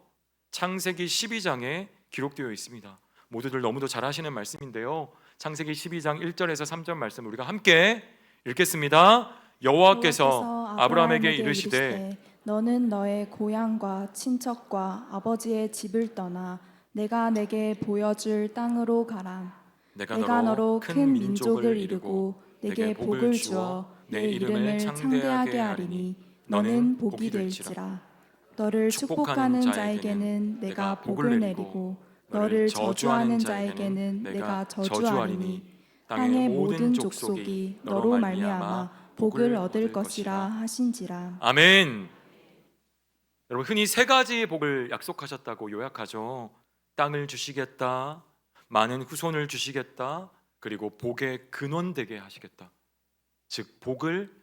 창세기 12장에 기록되어 있습니다. 모두들 너무도 잘 아시는 말씀인데요, 창세기 12장 1절에서 3절 말씀 우리가 함께 읽겠습니다. 여호와께서 아브라함에게 이르시되 너는 너의 고향과 친척과 아버지의 집을 떠나 내가 내게 보여줄 땅으로 가라. 내가 너로 큰 민족을 이루고 내게 복을 주어 내 이름을 창대하게 하리니 너는 복이 될지라. 너를 축복하는 자에게는 내가 복을 내리고 너를 저주하는 자에게는 내가 저주하리니 땅의 모든 족속이 너로 말미암아 복을 얻을 것이라 하신지라. 아멘. 여러분, 흔히 세 가지의 복을 약속하셨다고 요약하죠. 땅을 주시겠다, 많은 후손을 주시겠다, 그리고 복의 근원 되게 하시겠다. 즉 복을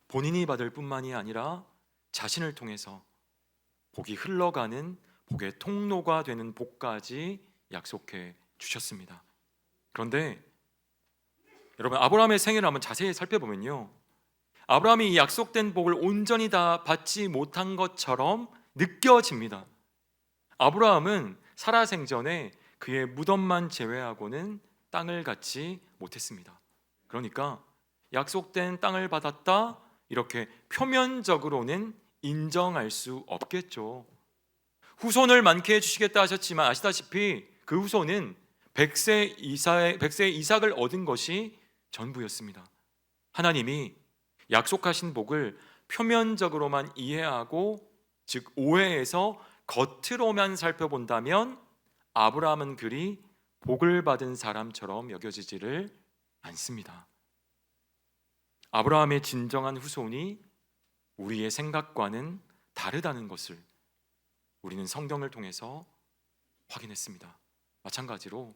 본인이 받을 뿐만이 아니라 자신을 통해서 복이 흘러가는 복의 통로가 되는 복까지 약속해 주셨습니다. 그런데 여러분, 아브라함의 생애를 한번 자세히 살펴보면요, 아브라함이 이 약속된 복을 온전히 다 받지 못한 것처럼 느껴집니다. 아브라함은 살아생전에 그의 무덤만 제외하고는 땅을 갖지 못했습니다. 그러니까 약속된 땅을 받았다, 이렇게 표면적으로는 인정할 수 없겠죠. 후손을 많게 해주시겠다 하셨지만 아시다시피 그 후손은 100세 이삭을 얻은 것이 전부였습니다. 하나님이 약속하신 복을 표면적으로만 이해하고, 즉 오해해서 겉으로만 살펴본다면 아브라함은 그리 복을 받은 사람처럼 여겨지지를 않습니다. 아브라함의 진정한 후손이 우리의 생각과는 다르다는 것을 우리는 성경을 통해서 확인했습니다. 마찬가지로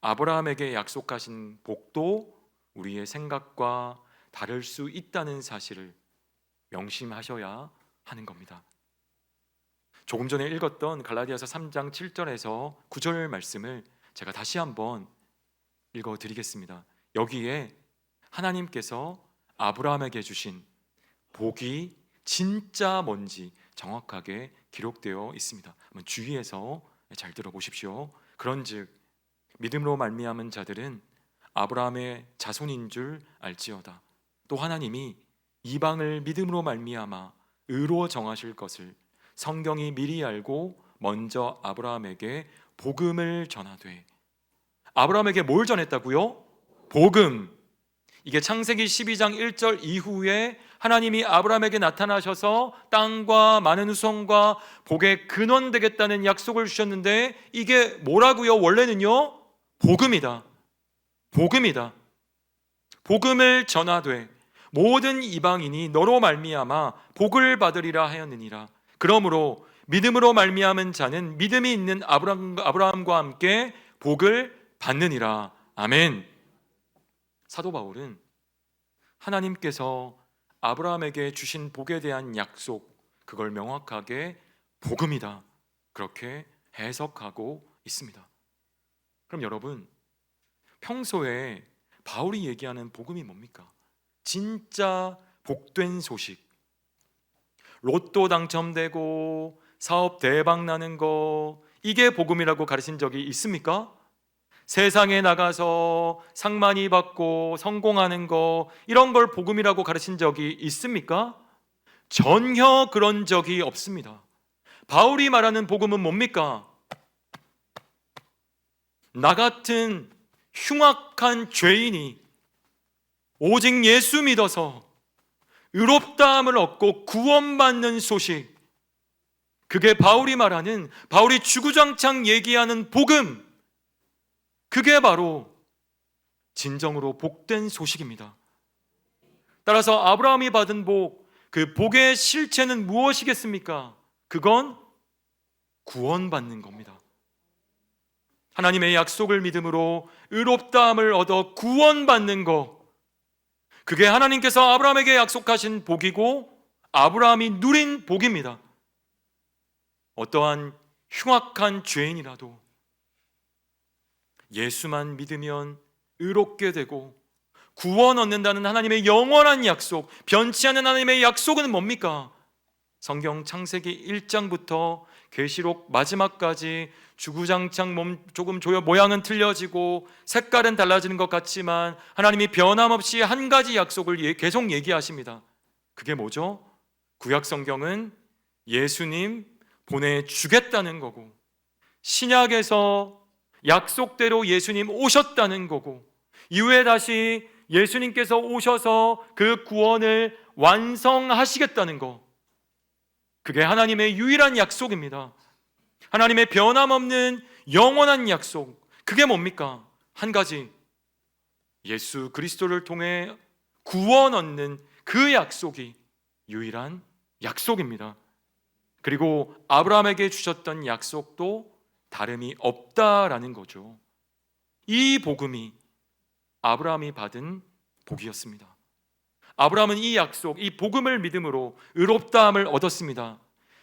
아브라함에게 약속하신 복도 우리의 생각과 다를 수 있다는 사실을 명심하셔야 하는 겁니다. 조금 전에 읽었던 갈라디아서 3장 7절에서 9절 말씀을 제가 다시 한번 읽어드리겠습니다. 여기에 하나님께서 아브라함에게 주신 복이 진짜 뭔지 정확하게 기록되어 있습니다. 한번 주의해서 잘 들어보십시오. 그런즉 믿음으로 말미암은 자들은 아브라함의 자손인 줄 알지어다. 또 하나님이 이방을 믿음으로 말미암아 의로 정하실 것을 성경이 미리 알고 먼저 아브라함에게 복음을 전하되. 아브라함에게 뭘 전했다고요? 복음. 이게 창세기 12장 1절 이후에 하나님이 아브라함에게 나타나셔서 땅과 많은 후손과 복의 근원 되겠다는 약속을 주셨는데, 이게 뭐라고요? 원래는요, 복음이다. 복음이다. 복음을 전하되 모든 이방인이 너로 말미암아 복을 받으리라 하였느니라. 그러므로 믿음으로 말미암은 자는 믿음이 있는 아브라함과 함께 복을 받느니라. 아멘. 사도 바울은 하나님께서 아브라함에게 주신 복에 대한 약속, 그걸 명확하게 복음이다, 그렇게 해석하고 있습니다. 그럼 여러분, 평소에 바울이 얘기하는 복음이 뭡니까? 진짜 복된 소식, 로또 당첨되고 사업 대박 나는 거, 이게 복음이라고 가르친 적이 있습니까? 세상에 나가서 상 많이 받고 성공하는 거, 이런 걸 복음이라고 가르친 적이 있습니까? 전혀 그런 적이 없습니다. 바울이 말하는 복음은 뭡니까? 나 같은 흉악한 죄인이 오직 예수 믿어서 의롭다함을 얻고 구원받는 소식, 그게 바울이 말하는, 바울이 주구장창 얘기하는 복음, 그게 바로 진정으로 복된 소식입니다. 따라서 아브라함이 받은 복, 그 복의 실체는 무엇이겠습니까? 그건 구원받는 겁니다. 하나님의 약속을 믿음으로 의롭다함을 얻어 구원받는 것, 그게 하나님께서 아브라함에게 약속하신 복이고 아브라함이 누린 복입니다. 어떠한 흉악한 죄인이라도 예수만 믿으면 의롭게 되고 구원 얻는다는 하나님의 영원한 약속, 변치 않는 하나님의 약속은 뭡니까? 성경 창세기 1장부터 계시록 마지막까지 주구장창 조금 모양은 틀려지고 색깔은 달라지는 것 같지만 하나님이 변함없이 한 가지 약속을 계속 얘기하십니다. 그게 뭐죠? 구약 성경은 예수님 보내주겠다는 거고, 신약에서 약속대로 예수님 오셨다는 거고, 이후에 다시 예수님께서 오셔서 그 구원을 완성하시겠다는 거, 그게 하나님의 유일한 약속입니다. 하나님의 변함없는 영원한 약속, 그게 뭡니까? 한 가지, 예수 그리스도를 통해 구원 얻는 그 약속이 유일한 약속입니다. 그리고 아브라함에게 주셨던 약속도 다름이 없다라는 거죠. 이 복음이 아브라함이 받은 복이었습니다. 아브라함은 이 약속, 이 복음을 믿음으로 의롭다함을 얻었습니다.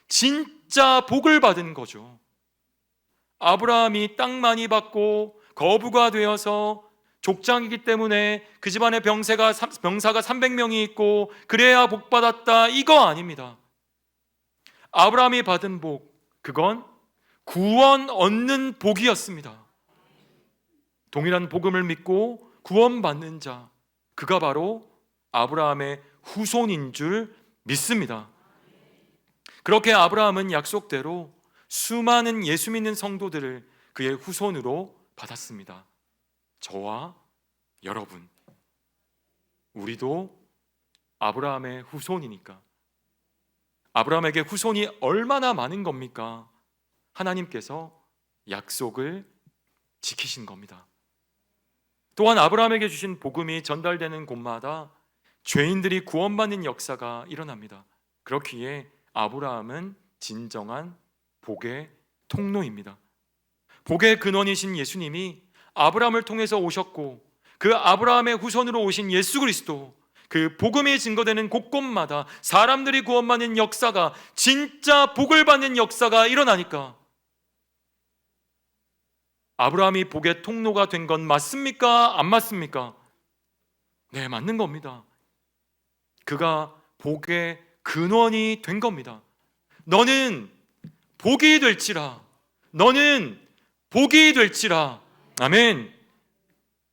진짜 복을 받은 거죠. 아브라함이 땅 많이 받고 거부가 되어서 족장이기 때문에 그 집안에 병사가 300명이 있고 그래야 복 받았다, 이거 아닙니다. 아브라함이 받은 복, 그건 구원 얻는 복이었습니다. 동일한 복음을 믿고 구원받는 자, 그가 바로 아브라함의 후손인 줄 믿습니다. 그렇게 아브라함은 약속대로 수많은 예수 믿는 성도들을 그의 후손으로 받았습니다. 저와 여러분, 우리도 아브라함의 후손이니까. 아브라함에게 후손이 얼마나 많은 겁니까? 하나님께서 약속을 지키신 겁니다. 또한 아브라함에게 주신 복음이 전달되는 곳마다 죄인들이 구원받는 역사가 일어납니다. 그렇기에 아브라함은 진정한 복의 통로입니다. 복의 근원이신 예수님이 아브라함을 통해서 오셨고, 그 아브라함의 후손으로 오신 예수 그리스도, 그 복음이 증거되는 곳곳마다 사람들이 구원받는 역사가, 진짜 복을 받는 역사가 일어나니까 아브라함이 복의 통로가 된 건 맞습니까? 안 맞습니까? 네, 맞는 겁니다. 그가 복의 근원이 된 겁니다. 너는 복이 될지라, 너는 복이 될지라. 아멘.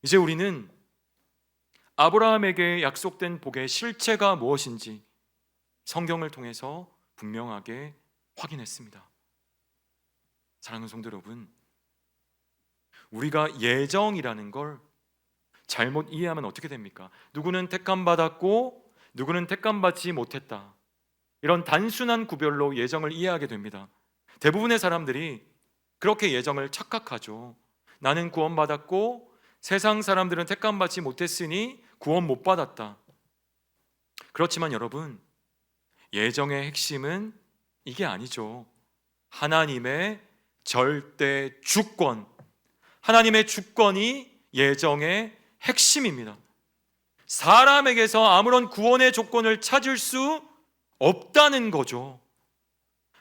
이제 우리는 아브라함에게 약속된 복의 실체가 무엇인지 성경을 통해서 분명하게 확인했습니다. 사랑하는 성도 여러분, 우리가 예정이라는 걸 잘못 이해하면 어떻게 됩니까? 누구는 택함 받았고 누구는 택함 받지 못했다, 이런 단순한 구별로 예정을 이해하게 됩니다. 대부분의 사람들이 그렇게 예정을 착각하죠. 나는 구원받았고 세상 사람들은 택함 받지 못했으니 구원 못 받았다. 그렇지만 여러분, 예정의 핵심은 이게 아니죠. 하나님의 절대 주권, 하나님의 주권이 예정의 핵심입니다. 사람에게서 아무런 구원의 조건을 찾을 수 없다는 거죠.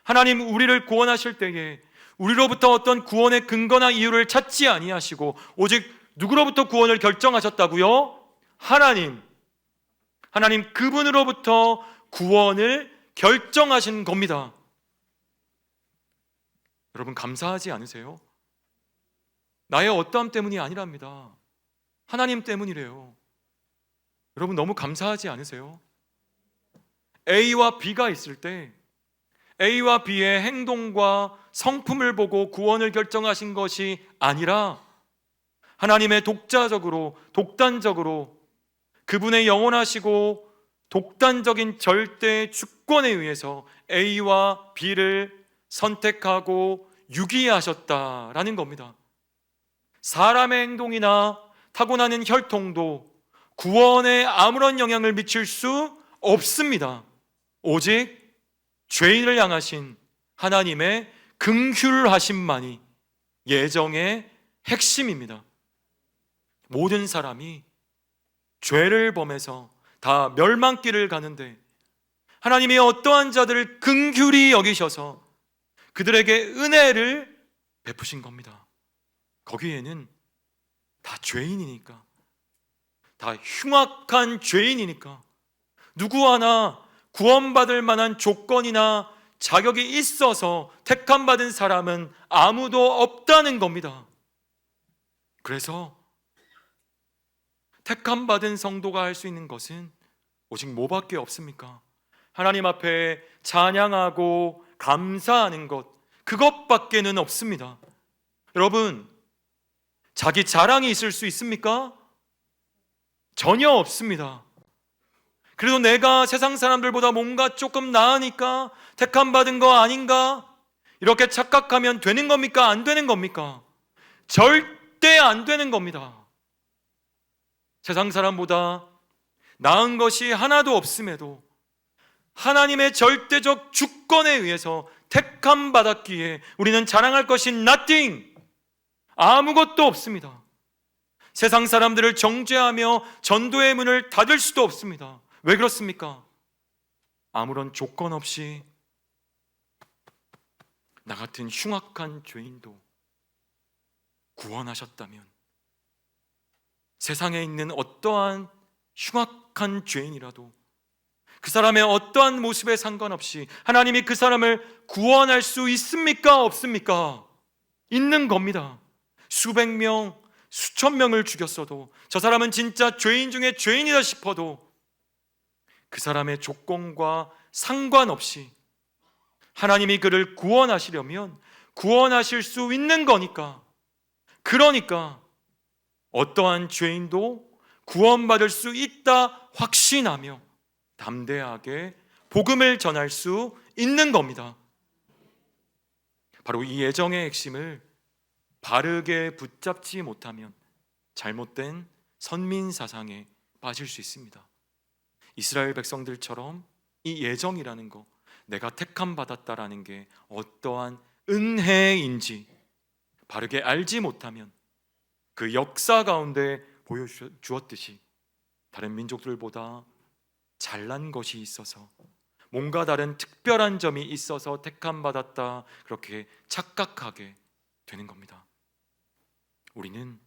하나님 우리를 구원하실 때에 우리로부터 어떤 구원의 근거나 이유를 찾지 아니하시고 오직 누구로부터 구원을 결정하셨다고요? 하나님 그분으로부터 구원을 결정하신 겁니다. 여러분, 감사하지 않으세요? 나의 어떠함 때문이 아니랍니다. 하나님 때문이래요. 여러분, 너무 감사하지 않으세요? A와 B가 있을 때 A와 B의 행동과 성품을 보고 구원을 결정하신 것이 아니라 하나님의 독단적으로 그분의 영원하시고 독단적인 절대 주권에 의해서 A와 B를 선택하고 유기하셨다라는 겁니다. 사람의 행동이나 타고나는 혈통도 구원에 아무런 영향을 미칠 수 없습니다. 오직 죄인을 향하신 하나님의 긍휼하심만이 예정의 핵심입니다. 모든 사람이 죄를 범해서 다 멸망길을 가는데 하나님이 어떠한 자들을 긍휼히 여기셔서 그들에게 은혜를 베푸신 겁니다. 거기에는 다 죄인이니까, 다 흉악한 죄인이니까 누구 하나 구원받을 만한 조건이나 자격이 있어서 택함받은 사람은 아무도 없다는 겁니다. 그래서 택함받은 성도가 할 수 있는 것은 오직 뭐밖에 없습니까? 하나님 앞에 찬양하고 감사하는 것, 그것밖에는 없습니다. 여러분, 자기 자랑이 있을 수 있습니까? 전혀 없습니다. 그래도 내가 세상 사람들보다 뭔가 조금 나으니까 택함받은 거 아닌가? 이렇게 착각하면 되는 겁니까? 안 되는 겁니까? 절대 안 되는 겁니다. 세상 사람보다 나은 것이 하나도 없음에도 하나님의 절대적 주권에 의해서 택함받았기에 우리는 자랑할 것이 nothing, 아무것도 없습니다. 세상 사람들을 정죄하며 전도의 문을 닫을 수도 없습니다. 왜 그렇습니까? 아무런 조건 없이 나 같은 흉악한 죄인도 구원하셨다면 세상에 있는 어떠한 흉악한 죄인이라도 그 사람의 어떠한 모습에 상관없이 하나님이 그 사람을 구원할 수 있습니까? 없습니까? 있는 겁니다. 수백 명, 수천 명을 죽였어도 저 사람은 진짜 죄인 중에 죄인이다 싶어도 그 사람의 조건과 상관없이 하나님이 그를 구원하시려면 구원하실 수 있는 거니까, 그러니까 어떠한 죄인도 구원받을 수 있다 확신하며 담대하게 복음을 전할 수 있는 겁니다. 바로 이 예정의 핵심을 바르게 붙잡지 못하면 잘못된 선민 사상에 빠질 수 있습니다. 이스라엘 백성들처럼 이 예정이라는 거, 내가 택함 받았다라는 게 어떠한 은혜인지 바르게 알지 못하면 그 역사 가운데 보여주었듯이 다른 민족들보다 잘난 것이 있어서, 뭔가 다른 특별한 점이 있어서 택함 받았다, 그렇게 착각하게 되는 겁니다. 우리는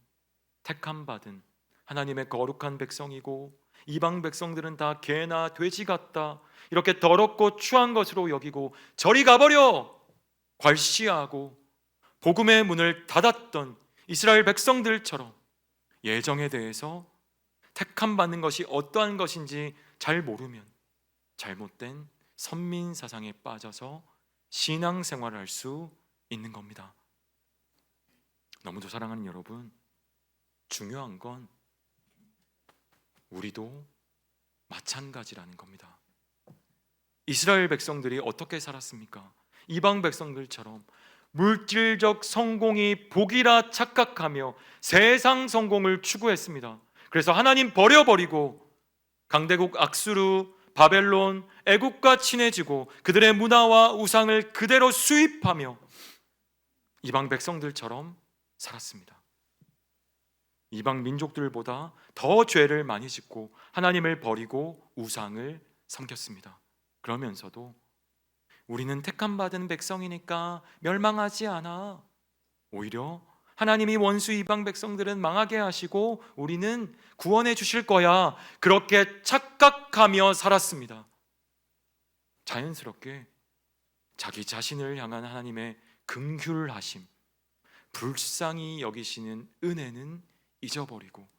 택함 받은 하나님의 거룩한 백성이고 이방 백성들은 다 개나 돼지 같다, 이렇게 더럽고 추한 것으로 여기고 저리 가버려 괄시하고 복음의 문을 닫았던 이스라엘 백성들처럼 예정에 대해서 택함 받는 것이 어떠한 것인지 잘 모르면 잘못된 선민 사상에 빠져서 신앙생활을 할 수 있는 겁니다. 너무도 사랑하는 여러분, 중요한 건 우리도 마찬가지라는 겁니다. 이스라엘 백성들이 어떻게 살았습니까? 이방 백성들처럼 물질적 성공이 복이라 착각하며 세상 성공을 추구했습니다. 그래서 하나님 버려버리고 강대국 악수르, 바벨론, 애국과 친해지고 그들의 문화와 우상을 그대로 수입하며 이방 백성들처럼 살았습니다. 이방 민족들보다 더 죄를 많이 짓고 하나님을 버리고 우상을 섬겼습니다. 그러면서도 우리는 택함받은 백성이니까 멸망하지 않아, 오히려 하나님이 원수 이방 백성들은 망하게 하시고 우리는 구원해 주실 거야, 그렇게 착각하며 살았습니다. 자연스럽게 자기 자신을 향한 하나님의 긍휼하심, 불쌍히 여기시는 은혜는 잊어버리고,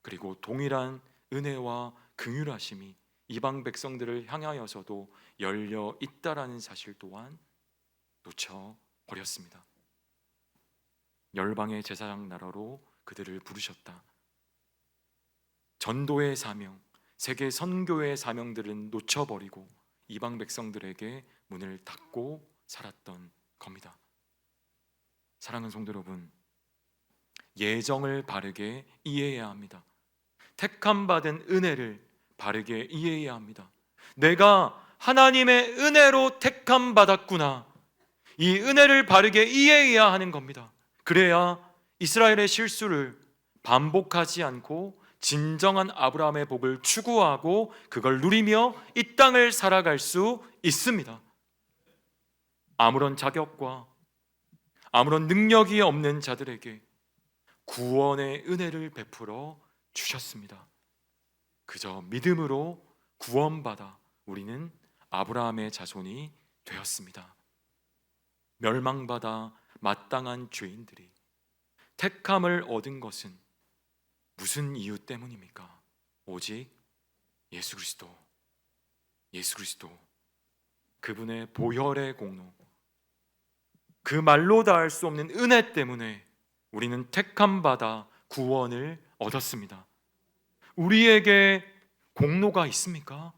그리고 동일한 은혜와 긍휼하심이 이방 백성들을 향하여서도 열려 있다라는 사실 또한 놓쳐버렸습니다. 열방의 제사장 나라로 그들을 부르셨다. 전도의 사명, 세계 선교의 사명들은 놓쳐버리고 이방 백성들에게 문을 닫고 살았던 겁니다. 사랑하는 성도 여러분, 예정을 바르게 이해해야 합니다. 택함 받은 은혜를 바르게 이해해야 합니다. 내가 하나님의 은혜로 택함 받았구나, 이 은혜를 바르게 이해해야 하는 겁니다. 그래야 이스라엘의 실수를 반복하지 않고 진정한 아브라함의 복을 추구하고 그걸 누리며 이 땅을 살아갈 수 있습니다. 아무런 자격과 아무런 능력이 없는 자들에게 구원의 은혜를 베풀어 주셨습니다. 그저 믿음으로 구원받아 우리는 아브라함의 자손이 되었습니다. 멸망받아 마땅한 죄인들이 택함을 얻은 것은 무슨 이유 때문입니까? 오직 예수 그리스도, 그분의 보혈의 공로, 그 말로 다 할 수 없는 은혜 때문에 우리는 택함 받아 구원을 얻었습니다. 우리에게 공로가 있습니까?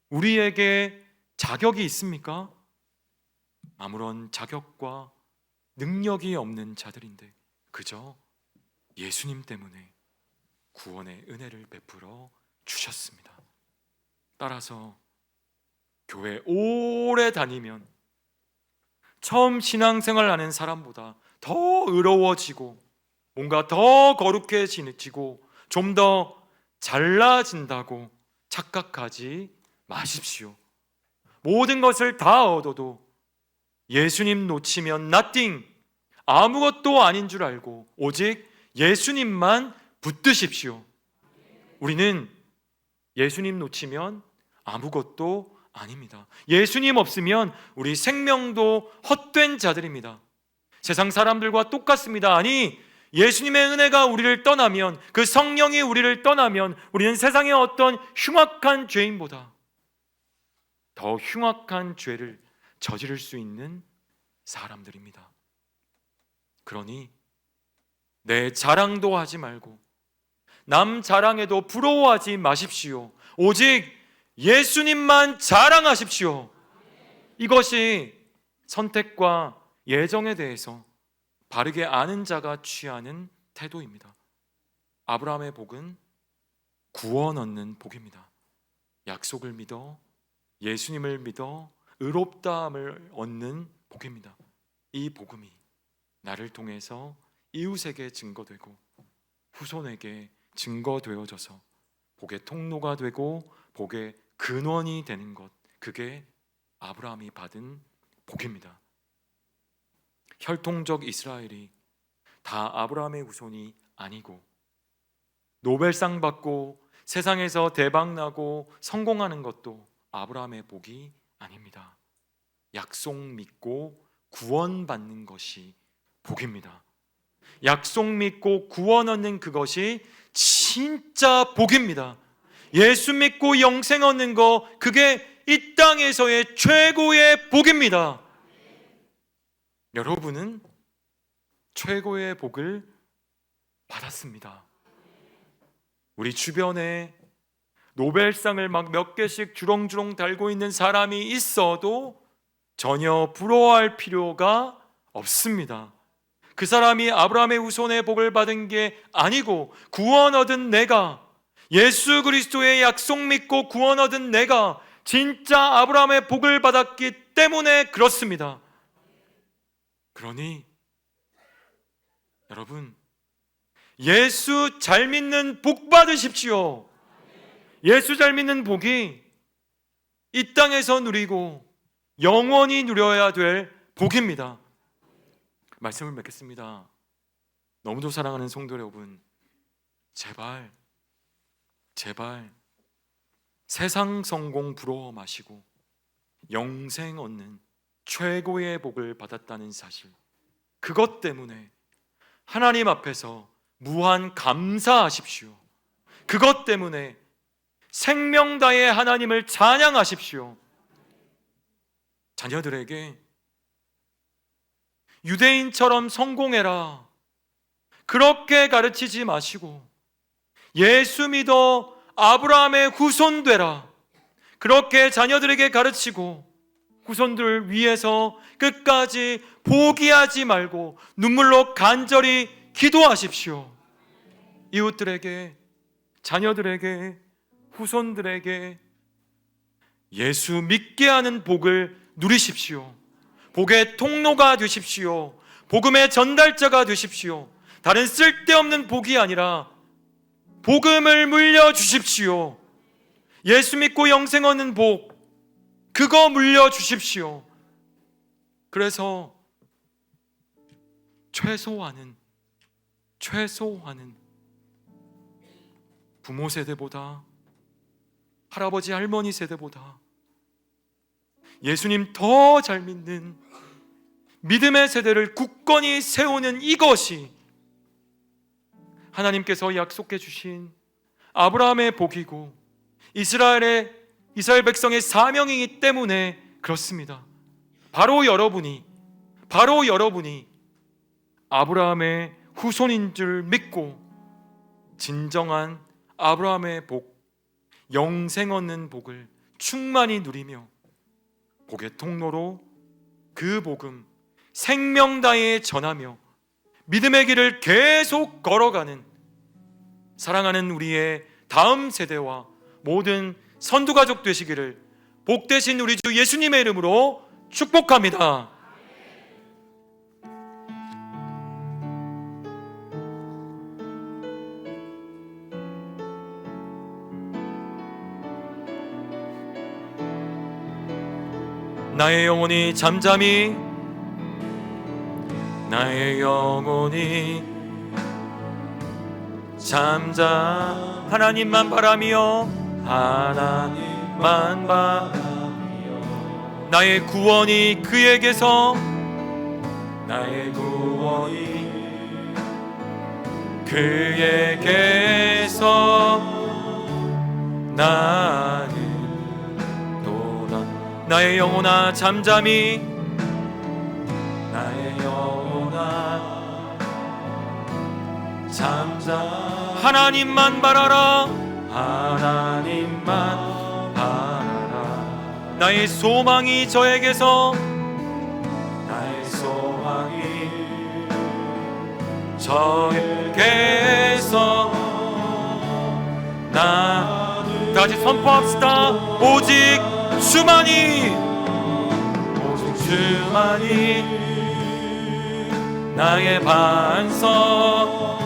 우리에게 자격이 있습니까? 아무런 자격과 능력이 없는 자들인데 그저 예수님 때문에 구원의 은혜를 베풀어 주셨습니다. 따라서 교회 오래 다니면 처음 신앙생활 하는 사람보다 더 의로워지고 뭔가 더 거룩해지고 좀 더 잘나진다고 착각하지 마십시오. 모든 것을 다 얻어도 예수님 놓치면 nothing, 아무것도 아닌 줄 알고 오직 예수님만 붙드십시오. 우리는 예수님 놓치면 아무것도 아닙니다. 예수님 없으면 우리 생명도 헛된 자들입니다. 세상 사람들과 똑같습니다. 아니, 예수님의 은혜가 우리를 떠나면, 그 성령이 우리를 떠나면 우리는 세상의 어떤 흉악한 죄인보다 더 흉악한 죄를 저지를 수 있는 사람들입니다. 그러니 내 자랑도 하지 말고 남 자랑에도 부러워하지 마십시오. 오직 예수님만 자랑하십시오. 이것이 선택과 예정에 대해서 바르게 아는 자가 취하는 태도입니다. 아브라함의 복은 구원 얻는 복입니다. 약속을 믿어 예수님을 믿어 의롭다함을 얻는 복입니다. 이 복음이 나를 통해서 이웃에게 증거되고 후손에게 증거되어져서 복의 통로가 되고 복의 근원이 되는 것, 그게 아브라함이 받은 복입니다. 혈통적 이스라엘이 다 아브라함의 후손이 아니고 노벨상 받고 세상에서 대박나고 성공하는 것도 아브라함의 복이 아닙니다. 약속 믿고 구원받는 것이 복입니다. 약속 믿고 구원 얻는 그것이 진짜 복입니다. 예수 믿고 영생 얻는 거, 그게 이 땅에서의 최고의 복입니다. 여러분은 최고의 복을 받았습니다. 우리 주변에 노벨상을 막 몇 개씩 주렁주렁 달고 있는 사람이 있어도 전혀 부러워할 필요가 없습니다. 그 사람이 아브라함의 후손의 복을 받은 게 아니고 구원 얻은 내가, 예수 그리스도의 약속 믿고 구원 얻은 내가 진짜 아브라함의 복을 받았기 때문에 그렇습니다. 그러니 여러분, 예수 잘 믿는 복 받으십시오. 예수 잘 믿는 복이 이 땅에서 누리고 영원히 누려야 될 복입니다. 말씀을 맺겠습니다. 너무도 사랑하는 성도 여러분, 제발 세상 성공 부러워 마시고 영생 얻는 최고의 복을 받았다는 사실, 그것 때문에 하나님 앞에서 무한 감사하십시오. 그것 때문에 생명 다해 하나님을 찬양하십시오. 자녀들에게 유대인처럼 성공해라, 그렇게 가르치지 마시고 예수 믿어 아브라함의 후손 되라, 그렇게 자녀들에게 가르치고 후손들 위해서 끝까지 포기하지 말고 눈물로 간절히 기도하십시오. 이웃들에게, 자녀들에게, 후손들에게 예수 믿게 하는 복을 누리십시오. 복의 통로가 되십시오. 복음의 전달자가 되십시오. 다른 쓸데없는 복이 아니라 복음을 물려주십시오. 예수 믿고 영생 얻는 복, 그거 물려주십시오. 그래서 최소한은 부모 세대보다, 할아버지 할머니 세대보다 예수님 더 잘 믿는 믿음의 세대를 굳건히 세우는 이것이 하나님께서 약속해 주신 아브라함의 복이고 이스라엘 백성의 사명이기 때문에 그렇습니다. 바로 여러분이 아브라함의 후손인 줄 믿고 진정한 아브라함의 복, 영생 얻는 복을 충만히 누리며 복의 통로로 그 복음 생명 다해 전하며 믿음의 길을 계속 걸어가는 사랑하는 우리의 다음 세대와 모든 선두가족 되시기를 복되신 우리 주 예수님의 이름으로 축복합니다. 나의 영혼이 잠잠히 하나님만 바라며 나의 구원이 그에게서 나는 나의 영혼아 잠잠히 하나님만 바라라 나의 소망이 저에게서 다시 선포합시다. 오직 주만이 나의 반석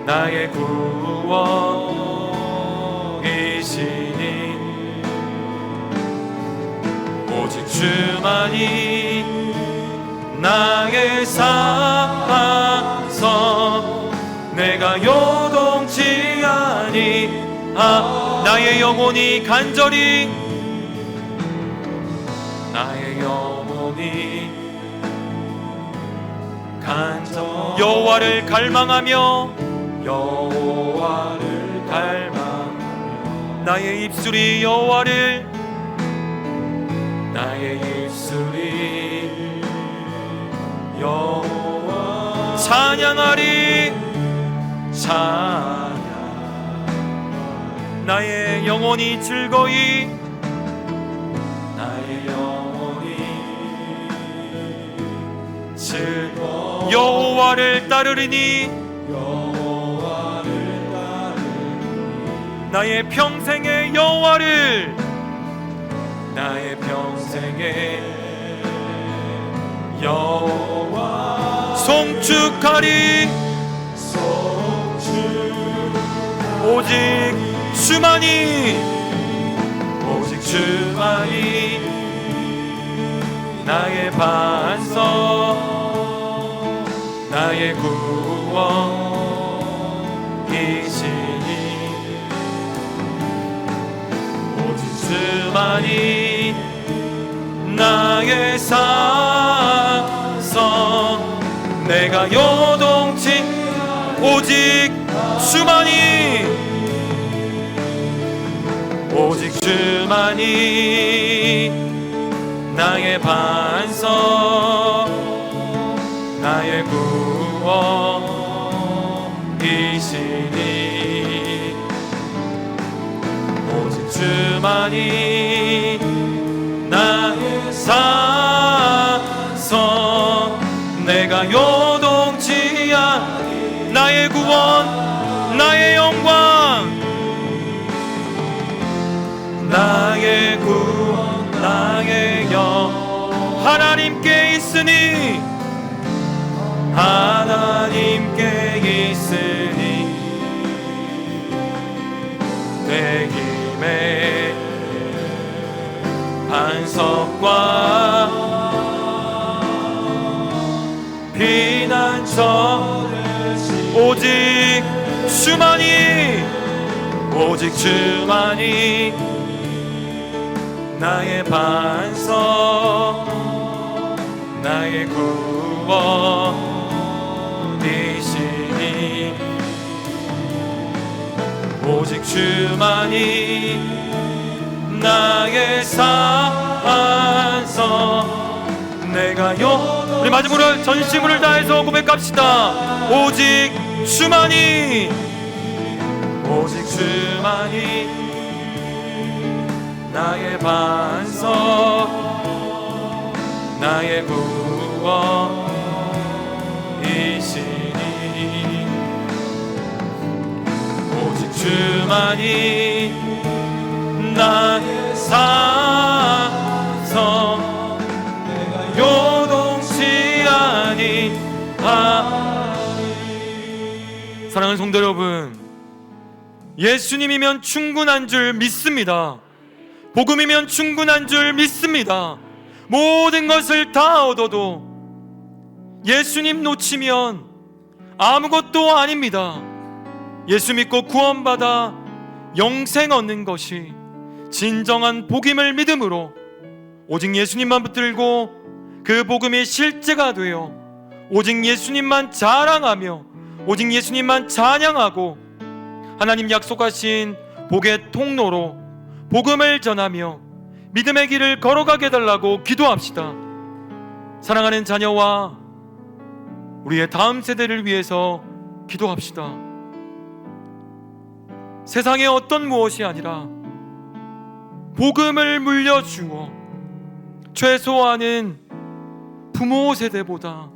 나의 구원이시니 오직 주만이 나의 산성 내가 요동치 아니하 나의 영혼이 간절히 여호와를 갈망하며 나의 입술이 여호와를 찬양하리 나의 영혼이 즐거이 여호와를 따르리니 나의 평생의 여호와를 송축하리 오직 주만이 나의 반석 나의 구원이시니 오직 주만이 나의 산성 내가 요동치 오직 주만이 나의 반석 나의 구원이시니 오직 주만이 나의 산성 내가 요동치 않 나의 구원 나의 영광 나의 구원 나의 영 하나님께 있으니 내 힘의 반석과 오직 주만이, 오직 주만이 나의 반석, 나의 구원이시니, 오직 주만이 나의 산성, 내가 우리 마지막으로 전심을 다해서 고백합시다. 오직 주만이, 오직 주만이 나의 반석, 나의 구원이시니, 오직 주만이 나의 산성, 내가 요동치 아니하리. 사랑하는 성도 여러분, 예수님이면 충분한 줄 믿습니다. 복음이면 충분한 줄 믿습니다. 모든 것을 다 얻어도 예수님 놓치면 아무것도 아닙니다. 예수 믿고 구원받아 영생 얻는 것이 진정한 복임을 믿음으로 오직 예수님만 붙들고 그 복음이 실제가 되어 오직 예수님만 자랑하며 오직 예수님만 찬양하고 하나님 약속하신 복의 통로로 복음을 전하며 믿음의 길을 걸어가게 해달라고 기도합시다. 사랑하는 자녀와 우리의 다음 세대를 위해서 기도합시다. 세상의 어떤 무엇이 아니라 복음을 물려주어 최소한은 부모 세대보다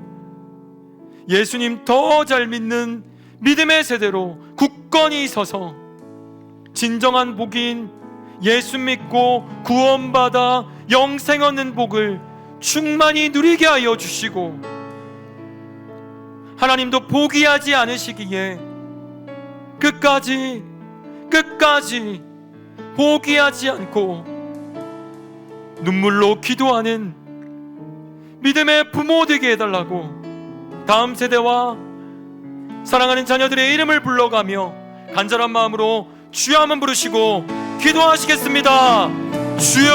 예수님 더 잘 믿는 믿음의 세대로 굳건히 서서 진정한 복인 예수 믿고 구원받아 영생 얻는 복을 충만히 누리게 하여 주시고, 하나님도 포기하지 않으시기에 끝까지 포기하지 않고 눈물로 기도하는 믿음의 부모 되게 해달라고 다음 세대와 사랑하는 자녀들의 이름을 불러가며 간절한 마음으로 주여 한번 부르시고 기도하시겠습니다. 주여,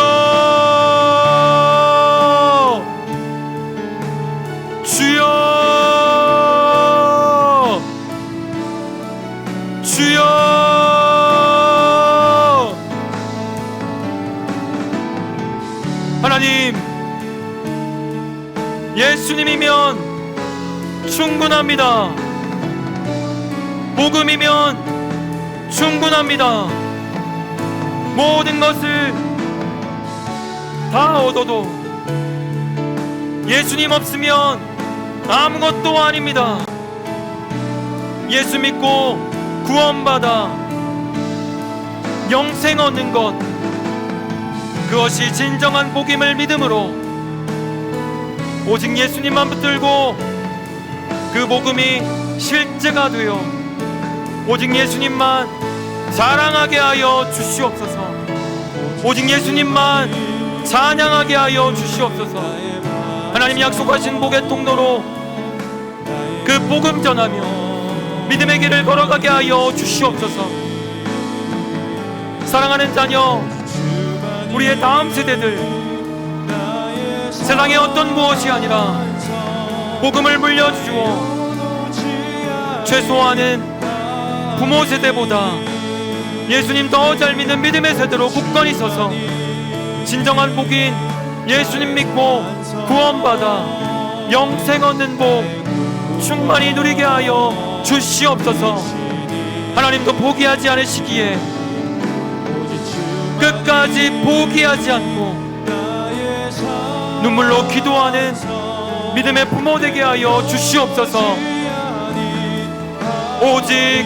주여, 주여. 하나님, 예수님이면 충분합니다. 복음이면 충분합니다. 모든 것을 다 얻어도 예수님 없으면 아무것도 아닙니다. 예수 믿고 구원받아 영생 얻는 것, 그것이 진정한 복임을 믿음으로 오직 예수님만 붙들고 그 복음이 실제가 되어 오직 예수님만 자랑하게 하여 주시옵소서. 오직 예수님만 찬양하게 하여 주시옵소서. 하나님 약속하신 복의 통로로 그 복음 전하며 믿음의 길을 걸어가게 하여 주시옵소서. 사랑하는 자녀, 우리의 다음 세대들, 세상의 어떤 무엇이 아니라 복음을 물려주어 최소한은 부모 세대보다 예수님 더 잘 믿는 믿음의 세대로 굳건히 서서 진정한 복인 예수님 믿고 구원받아 영생 얻는 복 충만히 누리게 하여 주시옵소서. 하나님도 포기하지 않으시기에 끝까지 포기하지 않고 눈물로 기도하는 믿음의 부모 되게 하여 주시옵소서. 오직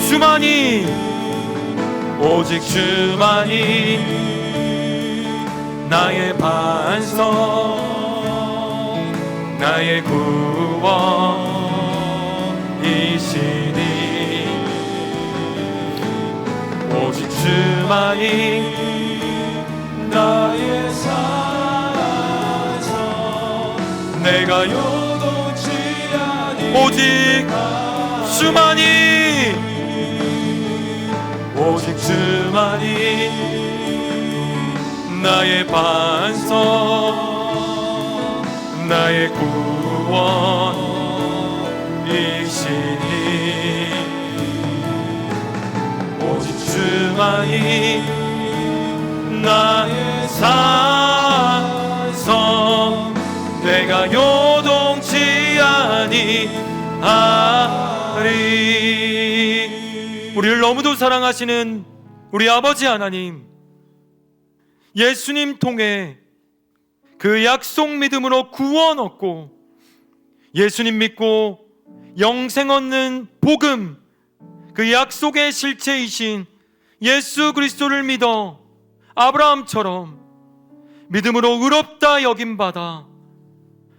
주만이, 오직 주만이 나의 반석, 나의 구원이시니, 오직 주만이 나의 산성, 내가 요동치 아니, 오직 주만이, 오직 주만이 나의 반석, 나의 구원이시니, 오직 주만이 나의 산성, 내가 요동치 아니하리. 우리를 너무도 사랑하시는 우리 아버지 하나님, 예수님 통해 그 약속 믿음으로 구원 얻고 예수님 믿고 영생 얻는 복음, 그 약속의 실체이신 예수 그리스도를 믿어 아브라함처럼 믿음으로 의롭다 여김받아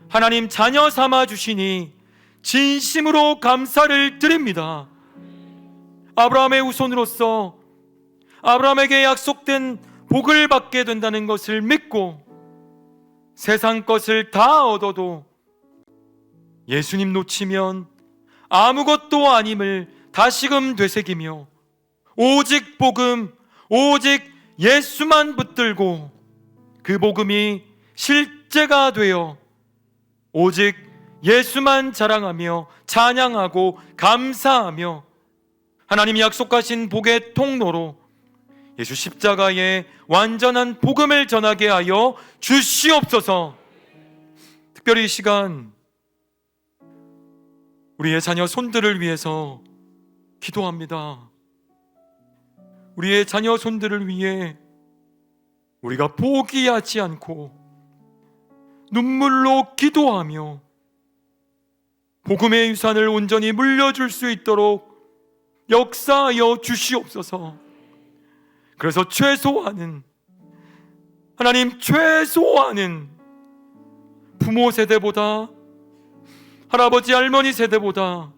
하나님 자녀 삼아 주시니 진심으로 감사를 드립니다. 아브라함의 후손으로서 아브라함에게 약속된 복을 받게 된다는 것을 믿고 세상 것을 다 얻어도 예수님 놓치면 아무것도 아님을 다시금 되새기며 오직 복음, 오직 예수만 붙들고 그 복음이 실제가 되어 오직 예수만 자랑하며 찬양하고 감사하며 하나님이 약속하신 복의 통로로 예수 십자가의 완전한 복음을 전하게 하여 주시옵소서. 특별히 이 시간 우리의 자녀 손들을 위해서 기도합니다. 우리의 자녀 손들을 위해 우리가 포기하지 않고 눈물로 기도하며 복음의 유산을 온전히 물려줄 수 있도록 역사하여 주시옵소서. 그래서 최소한은 하나님, 최소한은 부모 세대보다, 할아버지 할머니 세대보다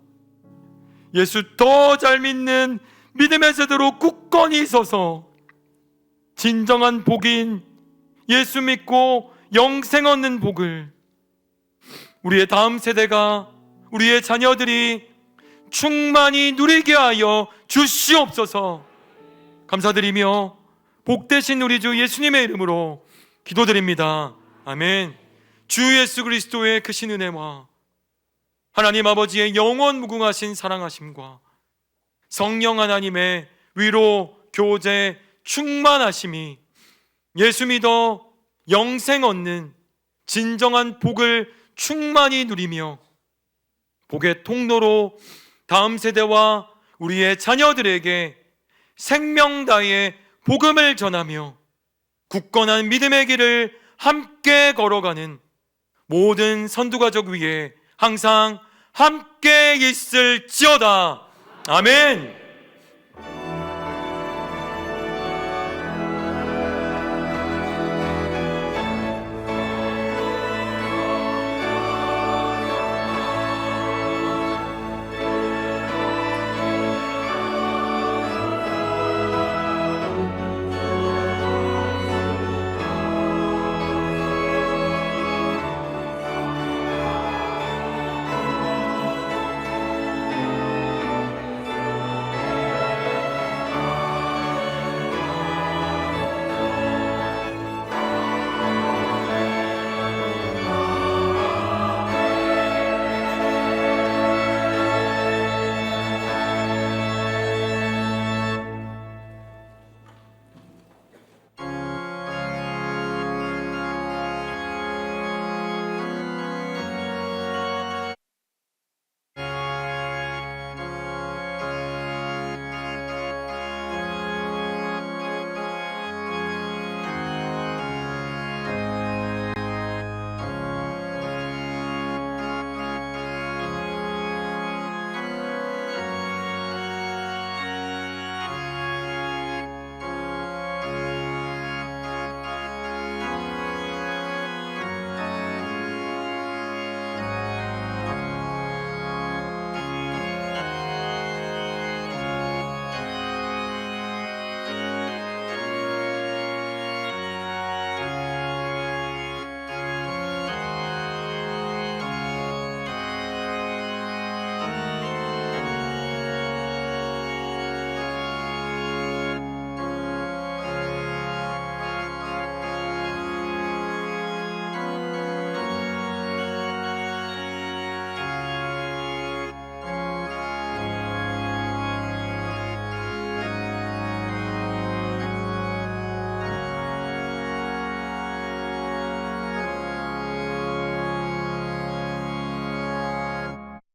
예수 더 잘 믿는 믿음의 세대로 굳건히 서서 진정한 복인 예수 믿고 영생 얻는 복을 우리의 다음 세대가, 우리의 자녀들이 충만히 누리게 하여 주시옵소서. 감사드리며 복되신 우리 주 예수님의 이름으로 기도드립니다. 아멘. 주 예수 그리스도의 크신 은혜와 하나님 아버지의 영원 무궁하신 사랑하심과 성령 하나님의 위로, 교제, 충만하심이 예수 믿어 영생 얻는 진정한 복을 충만히 누리며 복의 통로로 다음 세대와 우리의 자녀들에게 생명 다해 복음을 전하며 굳건한 믿음의 길을 함께 걸어가는 모든 선두가족 위에 항상 함께 있을지어다. 아멘.